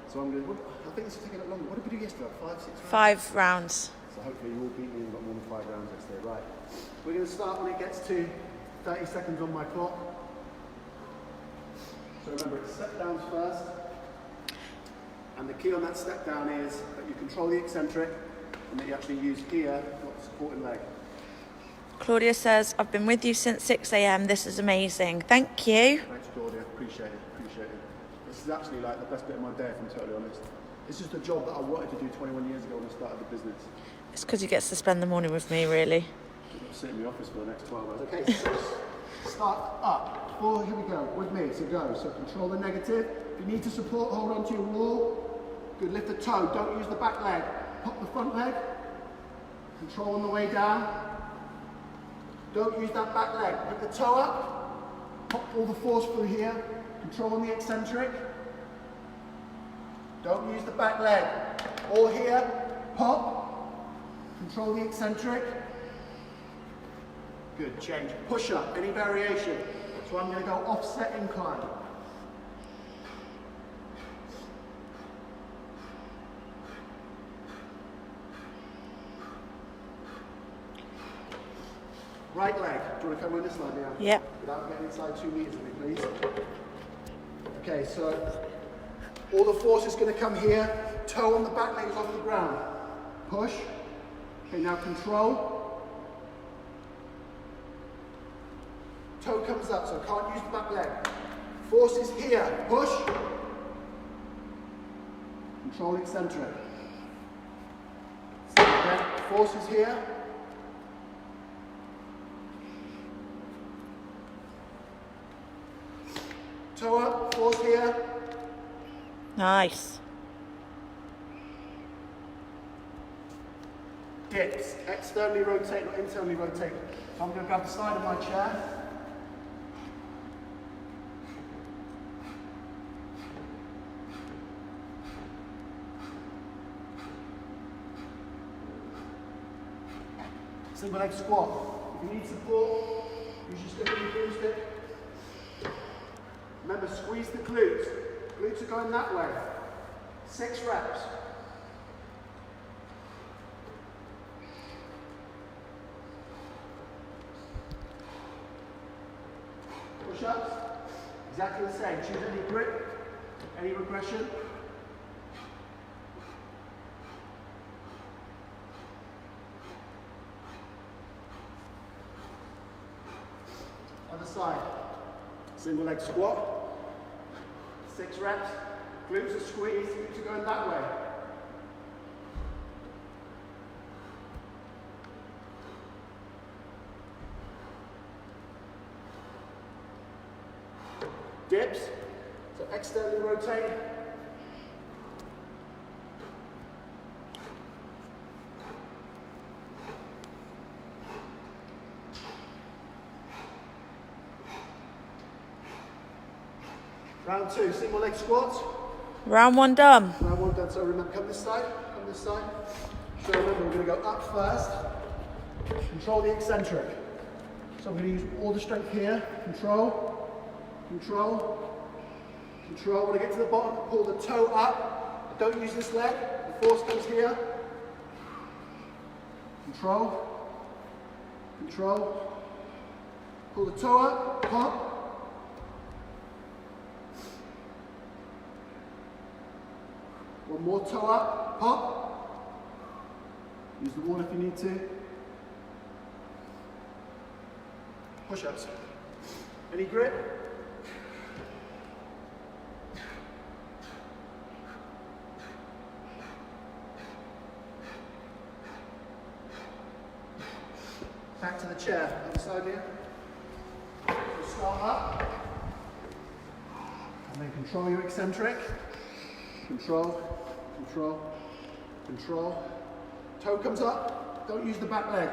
Speaker 3: So I'm going to, I think this is taking a bit longer. What did we do yesterday? 5, 6 rounds?
Speaker 1: 5 rounds.
Speaker 3: So hopefully you all beat me and got more than 5 rounds yesterday, right? We're going to start when it gets to 30 seconds on my clock. So remember, it's step downs first. And the key on that step down is that you control the eccentric and that you actually use here, not the supporting leg.
Speaker 1: Claudia says, I've been with you since 6 a.m. This is amazing. Thank you.
Speaker 3: Thanks, Claudia. Appreciate it. Appreciate it. This is actually like the best bit of my day, if I'm totally honest. This is the job that I wanted to do 21 years ago when I started the business.
Speaker 1: It's because you get to spend the morning with me, really.
Speaker 3: I'm going to sit in the office for the next 12 hours. Okay, so start up. 4, here we go. With me, so go. So control the negative. If you need to support, hold on to your wall. Good, lift the toe. Don't use the back leg. Pop the front leg. Control on the way down. Don't use that back leg. Put the toe up. Pop all the force through here. Control on the eccentric. Don't use the back leg. All here. Pop. Control the eccentric. Good, change. Push up, any variation. So I'm going to go offset incline. Right leg. Do you want to come on this line now?
Speaker 1: Yep.
Speaker 3: Without getting inside 2 meters of me, please. Okay, so all the force is going to come here. Toe on the back leg is off the ground. Push. Okay, now control. Toe comes up, so I can't use the back leg. Force is here. Push. Control eccentric. Again, force is here. Toe up, force here.
Speaker 1: Nice.
Speaker 3: Dips. Externally rotate, not internally rotate. So I'm going to grab the side of my chair. Single leg squat. If you need support, use your stick and your broomstick. Remember, squeeze the glutes. Glutes are going that way. 6 reps. Exactly the same. Choose any grip, any regression. Other side. Single leg squat. 6 reps. Glutes are squeezed. Glutes are going that way. Dips. So externally rotate. Round 2, single leg squats.
Speaker 1: Round 1 done.
Speaker 3: Round 1 done. So remember, come this side, come this side. So remember, we're going to go up first. Control the eccentric. So I'm going to use all the strength here. Control, control, control. When I get to the bottom, pull the toe up. Don't use this leg. The force comes here. Control, control. Pull the toe up, pop. One more toe up, pop. Use the wall if you need to. Push-ups. Any grip? Back to the chair. Other side here. So start up. And then control your eccentric. Control, control, control. Toe comes up. Don't use the back leg.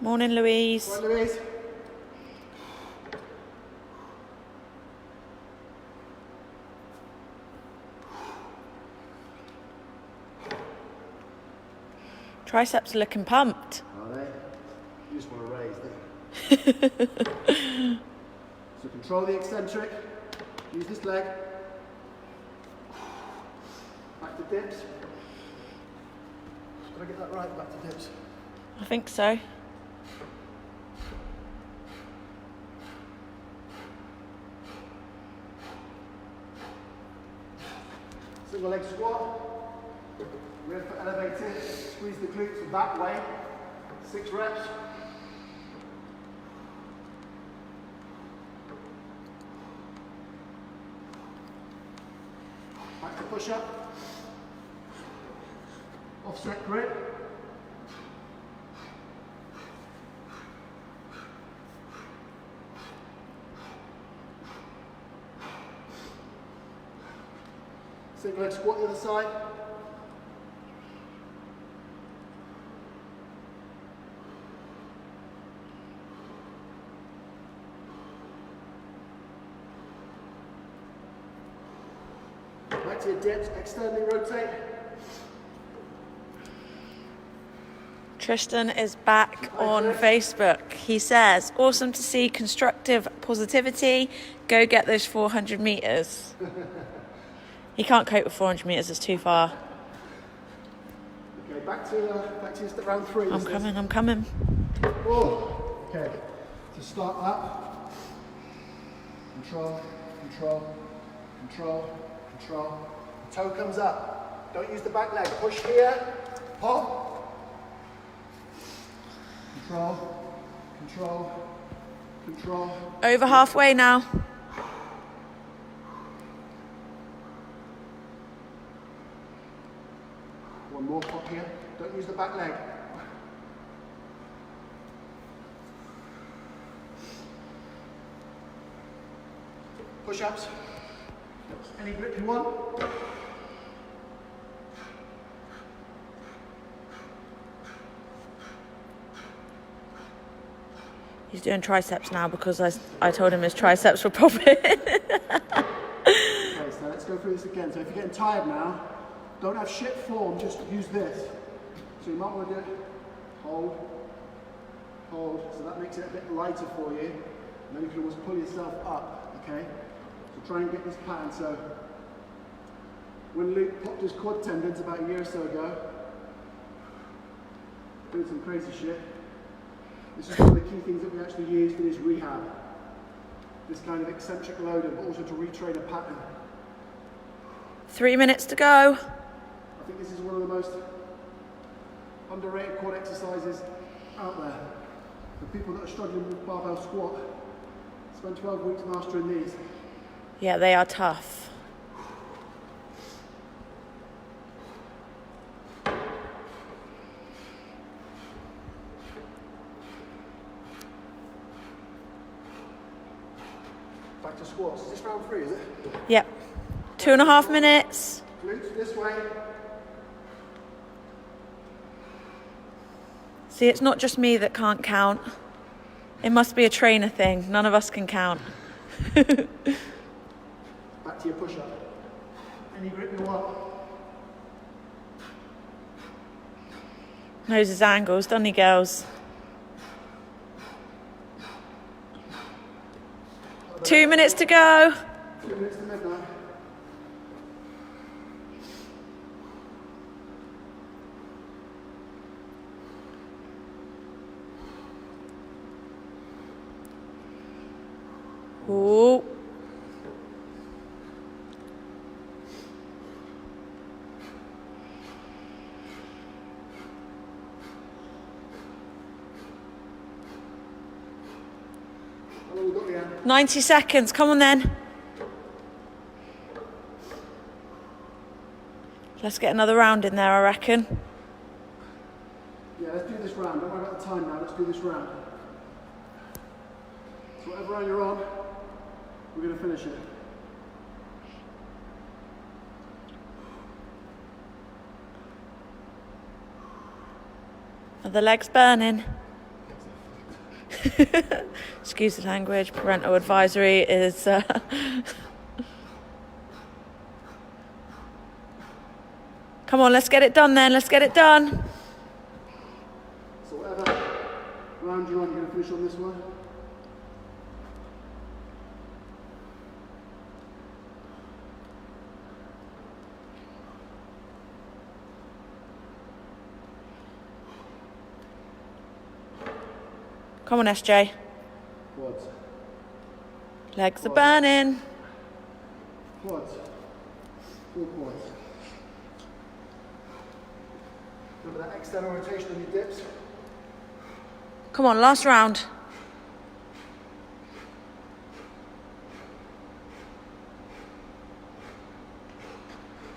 Speaker 1: Morning, Louise.
Speaker 3: Right, Louise.
Speaker 1: Triceps are looking pumped.
Speaker 3: Are they? You just want to raise them. So control the eccentric. Use this leg. Back to dips. Did I get that right? Back to dips.
Speaker 1: I think so.
Speaker 3: Single leg squat. Rear foot elevated. Squeeze the glutes that way. 6 reps. Back to push up. Offset grip. Single leg squat the other side. Back to your dips, externally rotate.
Speaker 1: Tristan is back on Facebook. He says, awesome to see constructive positivity. Go get those 400 meters. He can't cope with 400 meters, it's too far.
Speaker 3: Okay, back to round 3.
Speaker 1: I'm coming.
Speaker 3: Oh, okay. So start up. Control, control, control, control. Toe comes up. Don't use the back leg. Push here. Pop. Control, control, control.
Speaker 1: Over halfway now.
Speaker 3: One more pop here. Don't use the back leg. Push-ups. Any grip you want.
Speaker 1: He's doing triceps now because I told him his triceps were popping.
Speaker 3: Okay, so let's go through this again. So if you're getting tired now, don't have shit form, just use this. So you might want to do it, hold, hold. So that makes it a bit lighter for you. And then you can almost pull yourself up, okay? So try and get this pattern. So when Luke popped his quad tendons about a year or so ago, doing some crazy shit, This is one of the key things that we actually use for this rehab. This kind of eccentric loading, but also to retrain a pattern.
Speaker 1: 3 minutes to go.
Speaker 3: I think this is one of the most underrated quad exercises out there. For people that are struggling with barbell squat, spend 12 weeks mastering these.
Speaker 1: Yeah, they are tough.
Speaker 3: Back to squats. Is this round 3, is it?
Speaker 1: Yep. 2.5 minutes.
Speaker 3: Glutes this way.
Speaker 1: See, it's not just me that can't count. It must be a trainer thing. None of us can count.
Speaker 3: Back to your push-up. Any grip you want.
Speaker 1: Knows his angles, doesn't he, girls? 2 minutes to go.
Speaker 3: 2 minutes to midnight.
Speaker 1: Ooh.
Speaker 3: How long we got, Leanne?
Speaker 1: 90 seconds. Come on then. Let's get another round in there, I reckon.
Speaker 3: Yeah, let's do this round. Don't worry about the time now. Let's do this round. So whatever round you're on, we're going to finish it.
Speaker 1: Are the legs burning? Excuse the language. Parental advisory is... Come on, let's get it done then. Let's get it done.
Speaker 3: So whatever round you're on, you're going to finish on this one.
Speaker 1: Come on, SJ.
Speaker 3: Quads.
Speaker 1: Legs are burning.
Speaker 3: Quads. Full quads. Remember that external rotation on your dips?
Speaker 1: Come on, last round.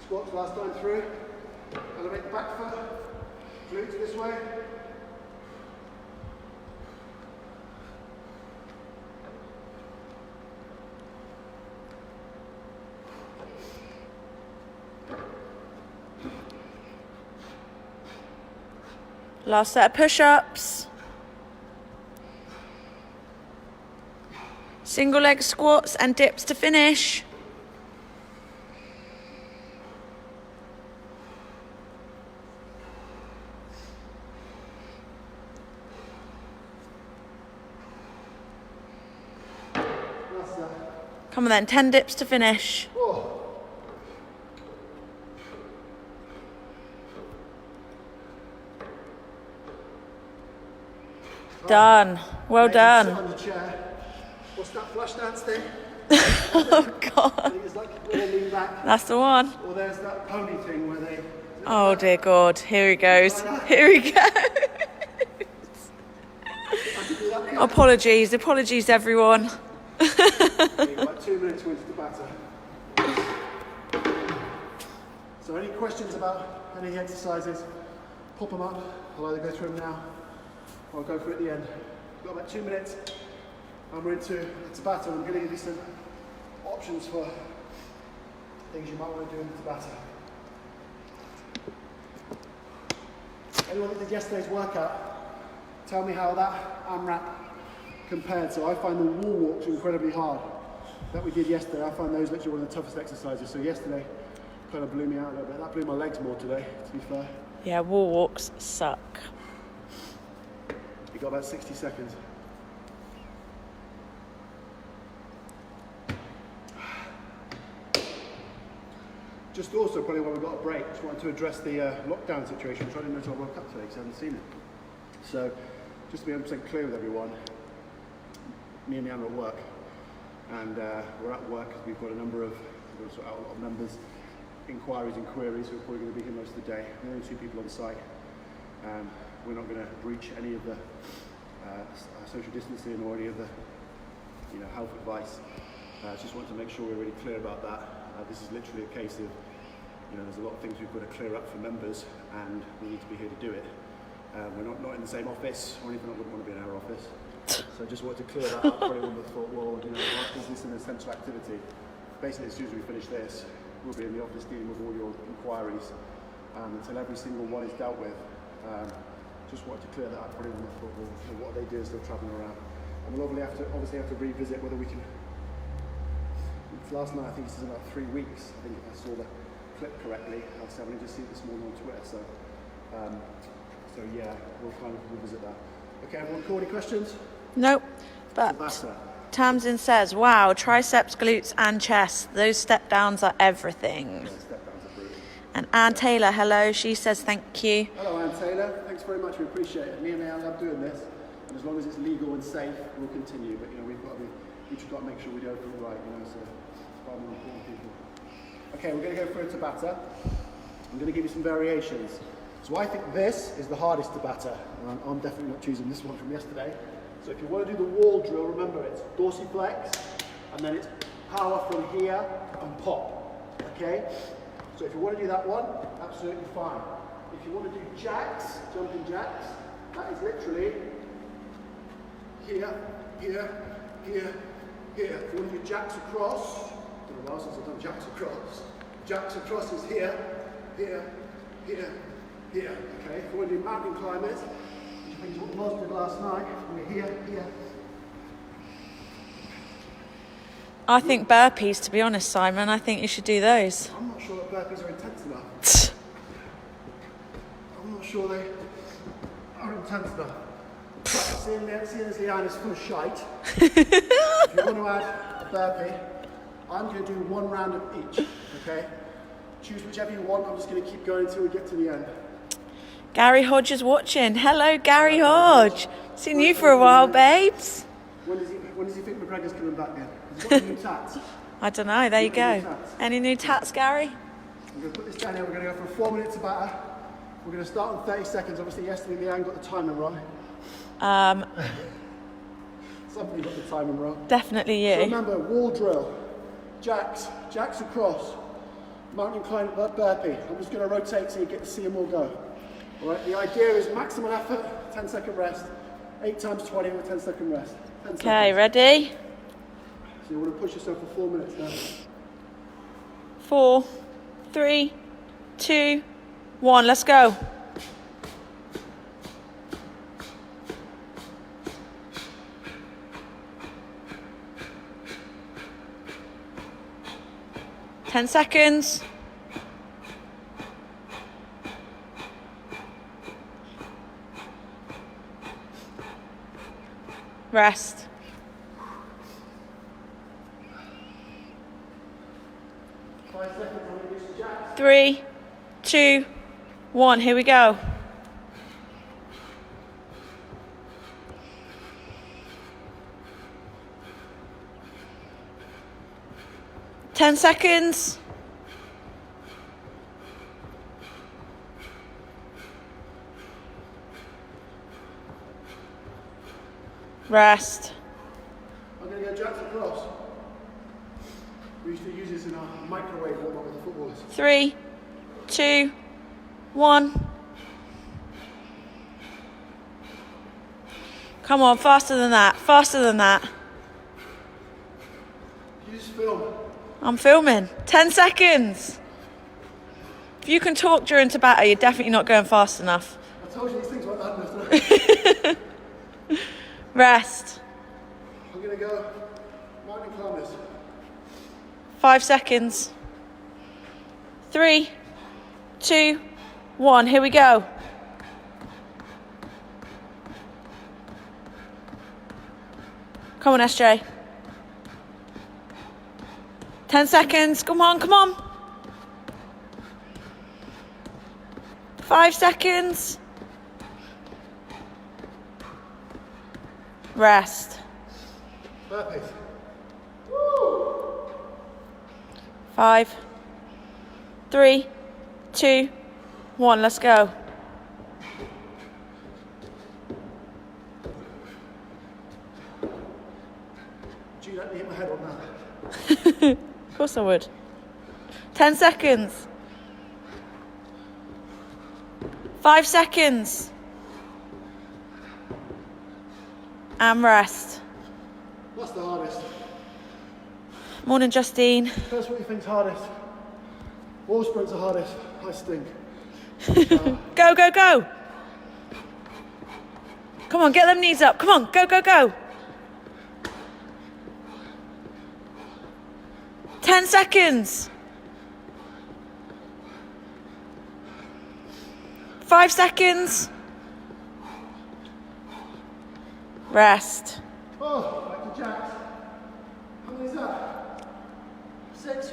Speaker 3: Squats last time through. Elevate the back foot. Glutes this way.
Speaker 1: Last set of push-ups. Single leg squats and dips to finish.
Speaker 3: That's that.
Speaker 1: Come on then, 10 dips to finish.
Speaker 3: Oh.
Speaker 1: Done. Well
Speaker 3: Sit
Speaker 1: done.
Speaker 3: on the chair. What's that flash dance thing?
Speaker 1: Oh, God.
Speaker 3: It's like when they lean back.
Speaker 1: That's the one.
Speaker 3: Or there's that pony thing where they...
Speaker 1: Oh, dear God. Here he goes. Here he goes. Apologies. Apologies, everyone.
Speaker 3: You've got 2 minutes to enter the batter. So any questions about any exercises, pop them up. I'll either go through them now or I'll go through it at the end. We've got about 2 minutes and we're into Tabata. I'm going to give you some options for things you might want to do in the Tabata. Anyone that did yesterday's workout, tell me how that AMRAP compared. So I find the wall walks incredibly hard that we did yesterday. I find those literally one of the toughest exercises. So yesterday kind of blew me out a little bit. That blew my legs more today, to be fair.
Speaker 1: Yeah, wall walks suck.
Speaker 3: You got about 60 seconds. Just also, probably while we've got a break, just wanted to address the lockdown situation, which I didn't know until I woke up today because I hadn't seen it. So, just to be 100% clear with everyone, me and Leanne are at work, and we're at work because we've got a number of, we've got to sort out a lot of members, inquiries and queries, so we're probably going to be here most of the day. We're only 2 people on site. We're not going to breach any of the social distancing or any of the health advice. Just want to make sure we're really clear about that. This is literally a case of, there's a lot of things we've got to clear up for members, and we need to be here to do it. We're not in the same office, or anything. I wouldn't want to be in our office. So I just wanted to clear that up. Probably would have thought, well, our business is an essential activity. Basically, as soon as we finish this, we'll be in the office dealing with all your inquiries until every single one is dealt with. Just wanted to clear that up. Probably would have thought, well, what are they doing still travelling around? And we'll obviously have to revisit whether we can. Last night, I think it says about 3 weeks. I think if I saw the clip correctly, I only just see it this morning on Twitter. So yeah, we'll kind of revisit that. Okay, everyone, cool? Any questions?
Speaker 1: Nope. But Tamsin says, wow, triceps, glutes and chest. Those step downs are everything.
Speaker 3: Yeah, step downs are brutal.
Speaker 1: And Anne Taylor, hello. She says thank you.
Speaker 3: Hello, Anne Taylar. Thanks very much. We appreciate it. Me and Leanne love doing this. And as long as it's legal and safe, we'll continue. But we've just got to make sure we do everything right. So it's far more important people. Okay, we're going to go for a Tabata. I'm going to give you some variations. So I think this is the hardest Tabata. And I'm definitely not choosing this one from yesterday. So if you want to do the wall drill, remember it's dorsiflex, and then it's power from here and pop. Okay? So if you want to do that one, absolutely fine. If you want to do jacks, jumping jacks, that is literally here, here, here, here. If you want to do jacks across, it's been a while since I've done jacks across. Jacks across is here, here, here, here. Okay? If you want to do mountain climbers, which is what Moz did last night, we're here, here.
Speaker 1: I think burpees, to be honest, Simon. I think you should do those.
Speaker 3: I'm not sure that burpees are intense enough. I'm not sure they are intense enough. Seeing as Leanne is full of shite, if you want to add a burpee, I'm going to do 1 round of each, okay? Choose whichever you want. I'm just going to keep going until we get to the end.
Speaker 1: Gary Hodge is watching. Hello, Gary Hodge. Seen you for a while, babes.
Speaker 3: When does he think McGregor's coming back then? He's got new tats.
Speaker 1: I don't know. There you go. Any new tats, Gary?
Speaker 3: I'm going to put this down here. We're going to go for 4 minutes of batter. We're going to start on 30 seconds. Obviously, yesterday Leanne got the timing wrong. Somebody got the timing wrong.
Speaker 1: Definitely you.
Speaker 3: So remember, wall drill, jacks across, mountain climb, burpee. I'm just going to rotate so you get to see them all go. All right. The idea is maximum effort, 10-second rest, 8 times 20 with 10-second rest. 10
Speaker 1: Okay,
Speaker 3: seconds.
Speaker 1: ready?
Speaker 3: So you want to push yourself for 4 minutes now.
Speaker 1: 4, 3, 2, 1. Let's go. Ten seconds. Rest.
Speaker 3: 5 seconds, I'm going to do some jacks.
Speaker 1: 3, 2, 1. Here we go. Ten seconds. Rest.
Speaker 3: I'm going to go jacks across. We used to use this in our microwave warm-up with the footballers.
Speaker 1: 3, 2, 1. Come on, faster than that. Faster than that.
Speaker 3: You just film.
Speaker 1: I'm filming. 10 seconds. If you can talk during Tabata, you're definitely not going fast enough.
Speaker 3: I told you these things weren't hard enough.
Speaker 1: Rest.
Speaker 3: I'm going to go mountain climbers.
Speaker 1: 5 seconds. 3, 2, 1. Here we go. Come on, SJ. 10 seconds. Come on, come on. 5 seconds. Rest.
Speaker 3: Burpees.
Speaker 1: 5, 3, 2, 1. Let's go.
Speaker 3: Do you let me hit my head on that?
Speaker 1: Of course I would. 10 seconds. 5 seconds. And rest.
Speaker 3: What's the hardest?
Speaker 1: Morning, Justine.
Speaker 3: Tell us what you think's hardest. Wall sprints are hardest. I stink.
Speaker 1: Go, go, go. Come on, get them knees up. Come on, go, go, go. 10 seconds. 5 seconds. Rest.
Speaker 3: Oh, back to jacks. How many is that? 6.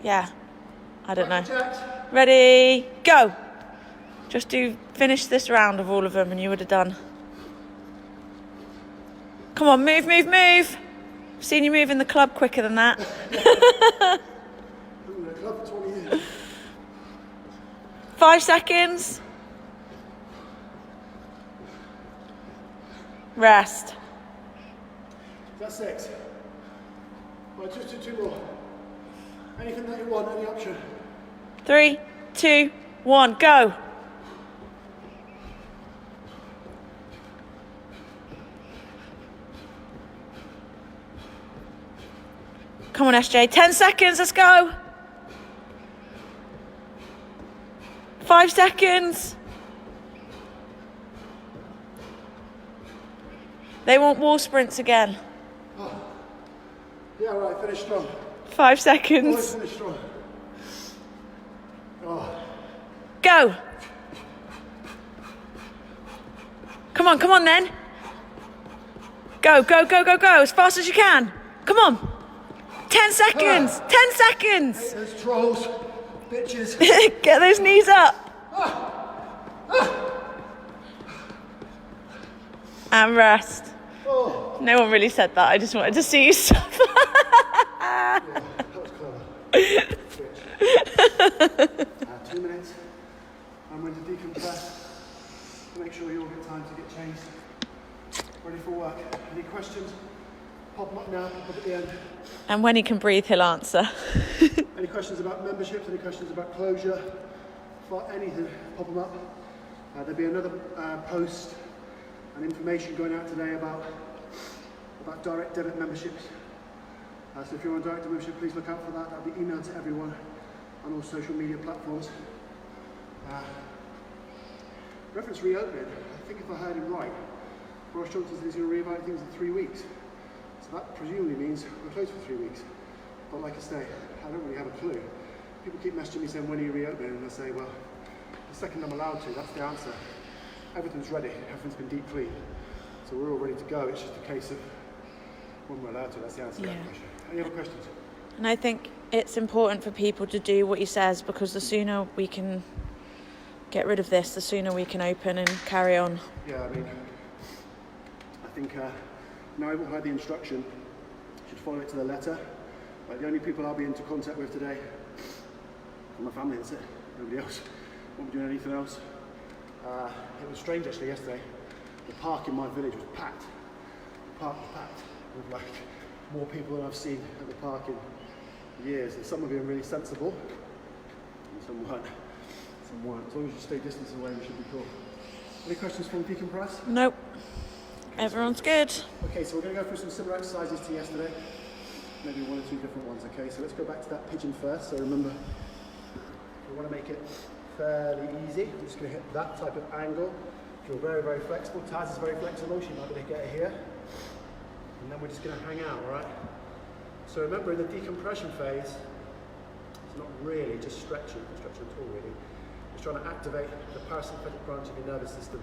Speaker 1: Yeah, I don't know.
Speaker 3: Back to jacks.
Speaker 1: Ready, go. Just finish this round of all of them and you would have done. Come on, move, move, move. I've seen you move in the club quicker than that.
Speaker 3: Been in the club for 20 years.
Speaker 1: 5 seconds. Rest.
Speaker 3: That's 6. Right, just do 2 more. Anything that you want, any option.
Speaker 1: 3, 2, 1, go. Come on, SJ. 10 seconds. Let's go. 5 seconds. They want wall sprints again.
Speaker 3: Yeah, right, finish strong.
Speaker 1: 5
Speaker 3: Always
Speaker 1: seconds.
Speaker 3: finish strong. Oh,
Speaker 1: Go. Come on then. Go, go, go, go, go. As fast as you can. Come on. 10 seconds. 10 seconds.
Speaker 3: those trolls, bitches.
Speaker 1: Get those knees up. And rest.
Speaker 3: Oh,
Speaker 1: No one really said that. I just wanted to see you suffer.
Speaker 3: yeah, that was clever. Bitch. 2 minutes. I'm going to decompress. Make sure you all get time to get changed. Ready for work. Any questions? Pop them up now, pop up at the end.
Speaker 1: And when he can breathe, he'll answer.
Speaker 3: Any questions about memberships? Any questions about closure? For anything, pop them up. There'll be another post and information going out today about direct debit memberships. So if you're on direct debit membership, please look out for that. That'll be emailed to everyone on all social media platforms. Reference reopening. I think if I heard him right, Boris Johnson says he's going to reevaluate things in 3 weeks. So that presumably means we're closed for 3 weeks. But like I say, I don't really have a clue. People keep messaging me saying, when are you reopening? And I say, well, the second I'm allowed to, that's the answer. Everything's ready, everything's been deep cleaned. So we're all ready to go. It's just a case of when we're allowed to, that's the answer to that question. Any other questions?
Speaker 1: And I think it's important for people to do what he says, because the sooner we can get rid of this, the sooner we can open and carry on.
Speaker 3: Yeah, I mean, I think now I've had the instruction, should follow it to the letter. Like, the only people I'll be into contact with today are my family, that's it. Nobody else. Won't be doing anything else. It was strange actually yesterday. The park in my village was packed. The park was packed with like more people than I've seen at the park in years. And some were being really sensible, and some weren't. Some weren't. As long as you stay distance away, we should be cool. Any questions from Decompress?
Speaker 1: Nope. Everyone's good.
Speaker 3: Okay, so we're going to go through some similar exercises to yesterday. Maybe 1 or 2 different ones, okay? So let's go back to that pigeon first. So remember, we want to make it fairly easy. I'm just going to hit that type of angle. Feel very, very flexible. Taz is very flexible. She might be able to get it here. And then we're just going to hang out, all right? So remember, in the decompression phase, it's not really just stretching at all, really. It's trying to activate the parasympathetic branch of your nervous system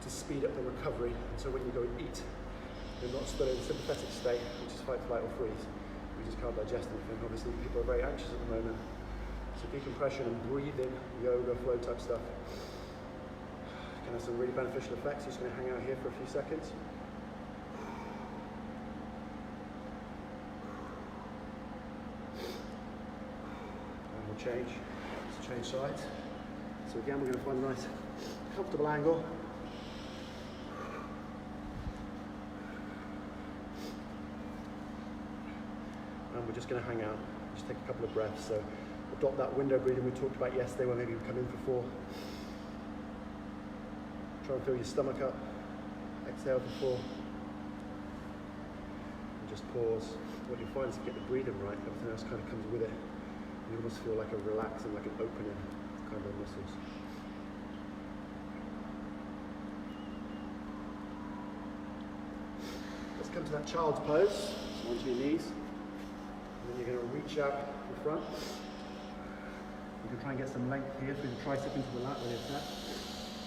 Speaker 3: to speed up the recovery. And so when you go and eat, you're not still in a sympathetic state, which is fight, flight, or freeze. We just can't digest anything. Obviously, people are very anxious at the moment. So decompression and breathing, yoga, flow type stuff Can have some really beneficial effects. Just going to hang out here for a few seconds. And we'll change. Let's change sides. So again, we're going to find a nice, comfortable angle. And we're just going to hang out. Just take a couple of breaths. So adopt that window breathing we talked about yesterday, where maybe you come in for 4. Try and fill your stomach up. Exhale for 4. And just pause. What you find is you get the breathing right, everything else kind of comes with it. You almost feel like a relaxing, like an opening kind of muscles. Let's come to that child's pose. So onto your knees. And then you're going to reach out in front. You can try and get some length here through the tricep into the lat when you attach.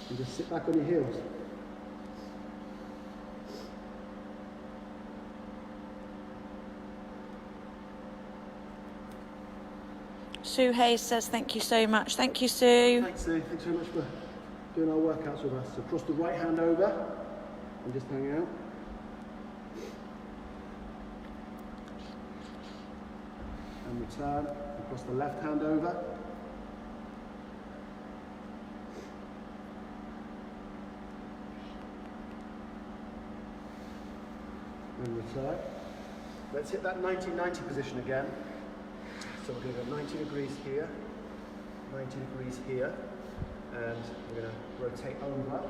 Speaker 3: And just sit back on your heels.
Speaker 1: Sue Hayes says thank you so much. Thank you, Sue.
Speaker 3: Thanks, Sue. Thanks very much for doing our workouts with us. So cross the right hand over and just hang out. And return. And cross the left hand over. And return. Let's hit that 90-90 position again. So we're going to go 90 degrees here, 90 degrees here, and we're going to rotate over.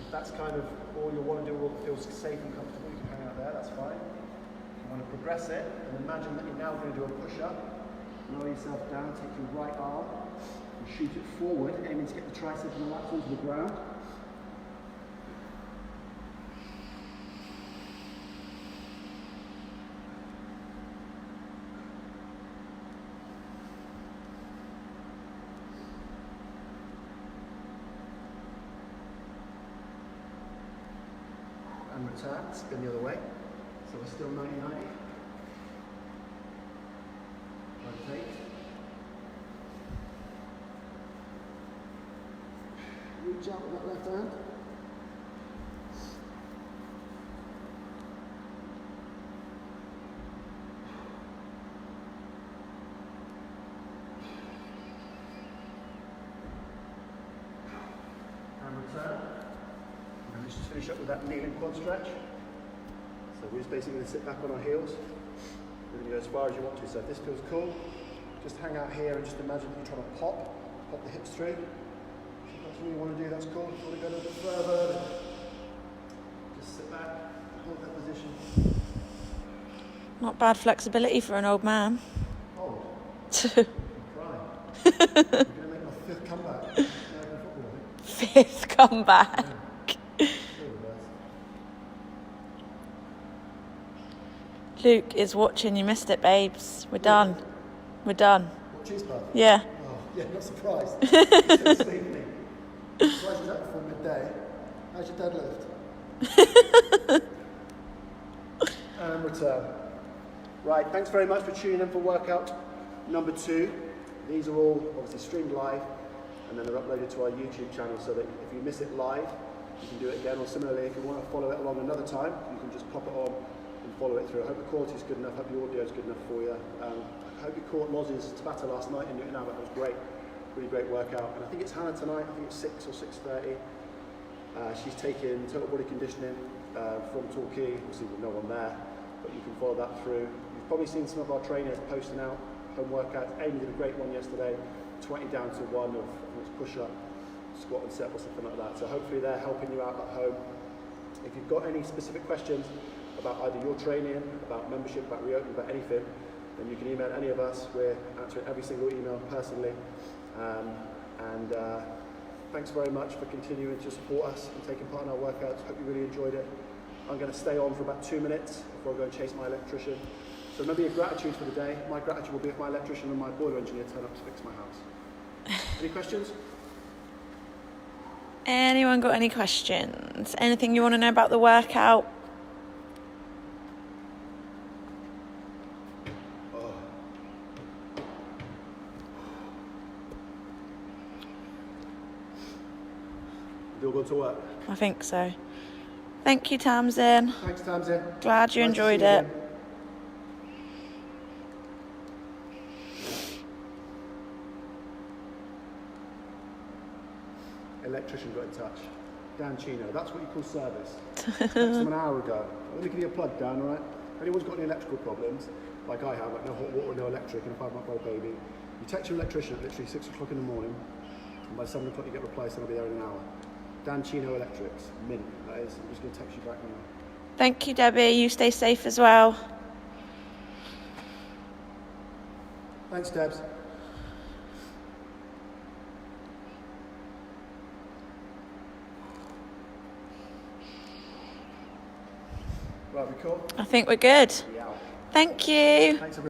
Speaker 3: If that's kind of all you want to do, all that feels safe and comfortable, you can hang out there, that's fine. If you want to progress it, and imagine that you're now going to do a push-up. Lower yourself down, take your right arm, and shoot it forward, aiming to get the tricep and the lats onto the ground. And return, spin the other way. So we're still 90-90. Rotate. Reach out with that left hand. And return. And let's just finish up with that kneeling quad stretch. So we're just basically going to sit back on our heels. We're going to go as far as you want to. So if this feels cool, just hang out here and just imagine that you're trying to pop the hips through. If that's what you want to do, that's cool. If you want to go a little bit further, then just sit back, hold that position.
Speaker 1: Not bad flexibility for an old man.
Speaker 3: Hold. I'm crying. We're going to make my 5th comeback. American football, I think.
Speaker 1: 5th comeback. Luke is watching. You missed it, babes. We're done. We're done.
Speaker 3: What, cheese puff?
Speaker 1: Yeah.
Speaker 3: Oh, yeah, not surprised. He's so sleepy. Surprised he's up before midday. How's your deadlift? And return. Right, thanks very much for tuning in for workout number 2. These are all obviously streamed live, and then they're uploaded to our YouTube channel, so that if you miss it live, you can do it again. Or similarly, if you want to follow it along another time, you can just pop it on and follow it through. I hope the quality is good enough, I hope the audio is good enough for you. I hope you caught Loz's Tabata last night in Newton Abbot. That was great, really great workout. And I think it's Hannah tonight, I think it's 6 or 6:30. She's taking total body conditioning from Torquay, obviously with no one there, but you can follow that through. You've probably seen some of our trainers posting out home workouts. Amy did a great one yesterday, 20 down to 1 of push-up, squat and set or something like that. So hopefully they're helping you out at home. If you've got any specific questions about either your training, about membership, about reopening, about anything, then you can email any of us. We're answering every single email personally. Thanks very much for continuing to support us and taking part in our workouts. Hope you really enjoyed it. I'm going to stay on for about 2 minutes before I go and chase my electrician. So remember your gratitude for the day. My gratitude will be if my electrician and my boiler engineer turn up to fix my house. Any questions?
Speaker 1: Anyone got any questions? Anything you want to know about the workout?
Speaker 3: You all go to work?
Speaker 1: I think so. Thank you, Tamsin.
Speaker 3: Thanks, Tamsin.
Speaker 1: Glad you
Speaker 3: Nice to
Speaker 1: enjoyed
Speaker 3: see you
Speaker 1: it.
Speaker 3: again. Electrician got in touch. Dan Chino, that's what you call service. Texted him an hour ago. Let me give you a plug, Dan, all right? If anyone's got any electrical problems, like I have, like no hot water, no electric, and a 5-month-old baby, you text your electrician at literally 6 o'clock in the morning, and by 7 o'clock you get replaced, and I'll be there in an hour. Dan Chino Electrics, mint, that is. I'm just going to text you back now.
Speaker 1: Thank you, Debbie. You stay safe as well.
Speaker 3: Thanks, Debs. Right, we cool?
Speaker 1: I think we're good.
Speaker 3: Yeah.
Speaker 1: Thank you.
Speaker 3: Thanks, everyone.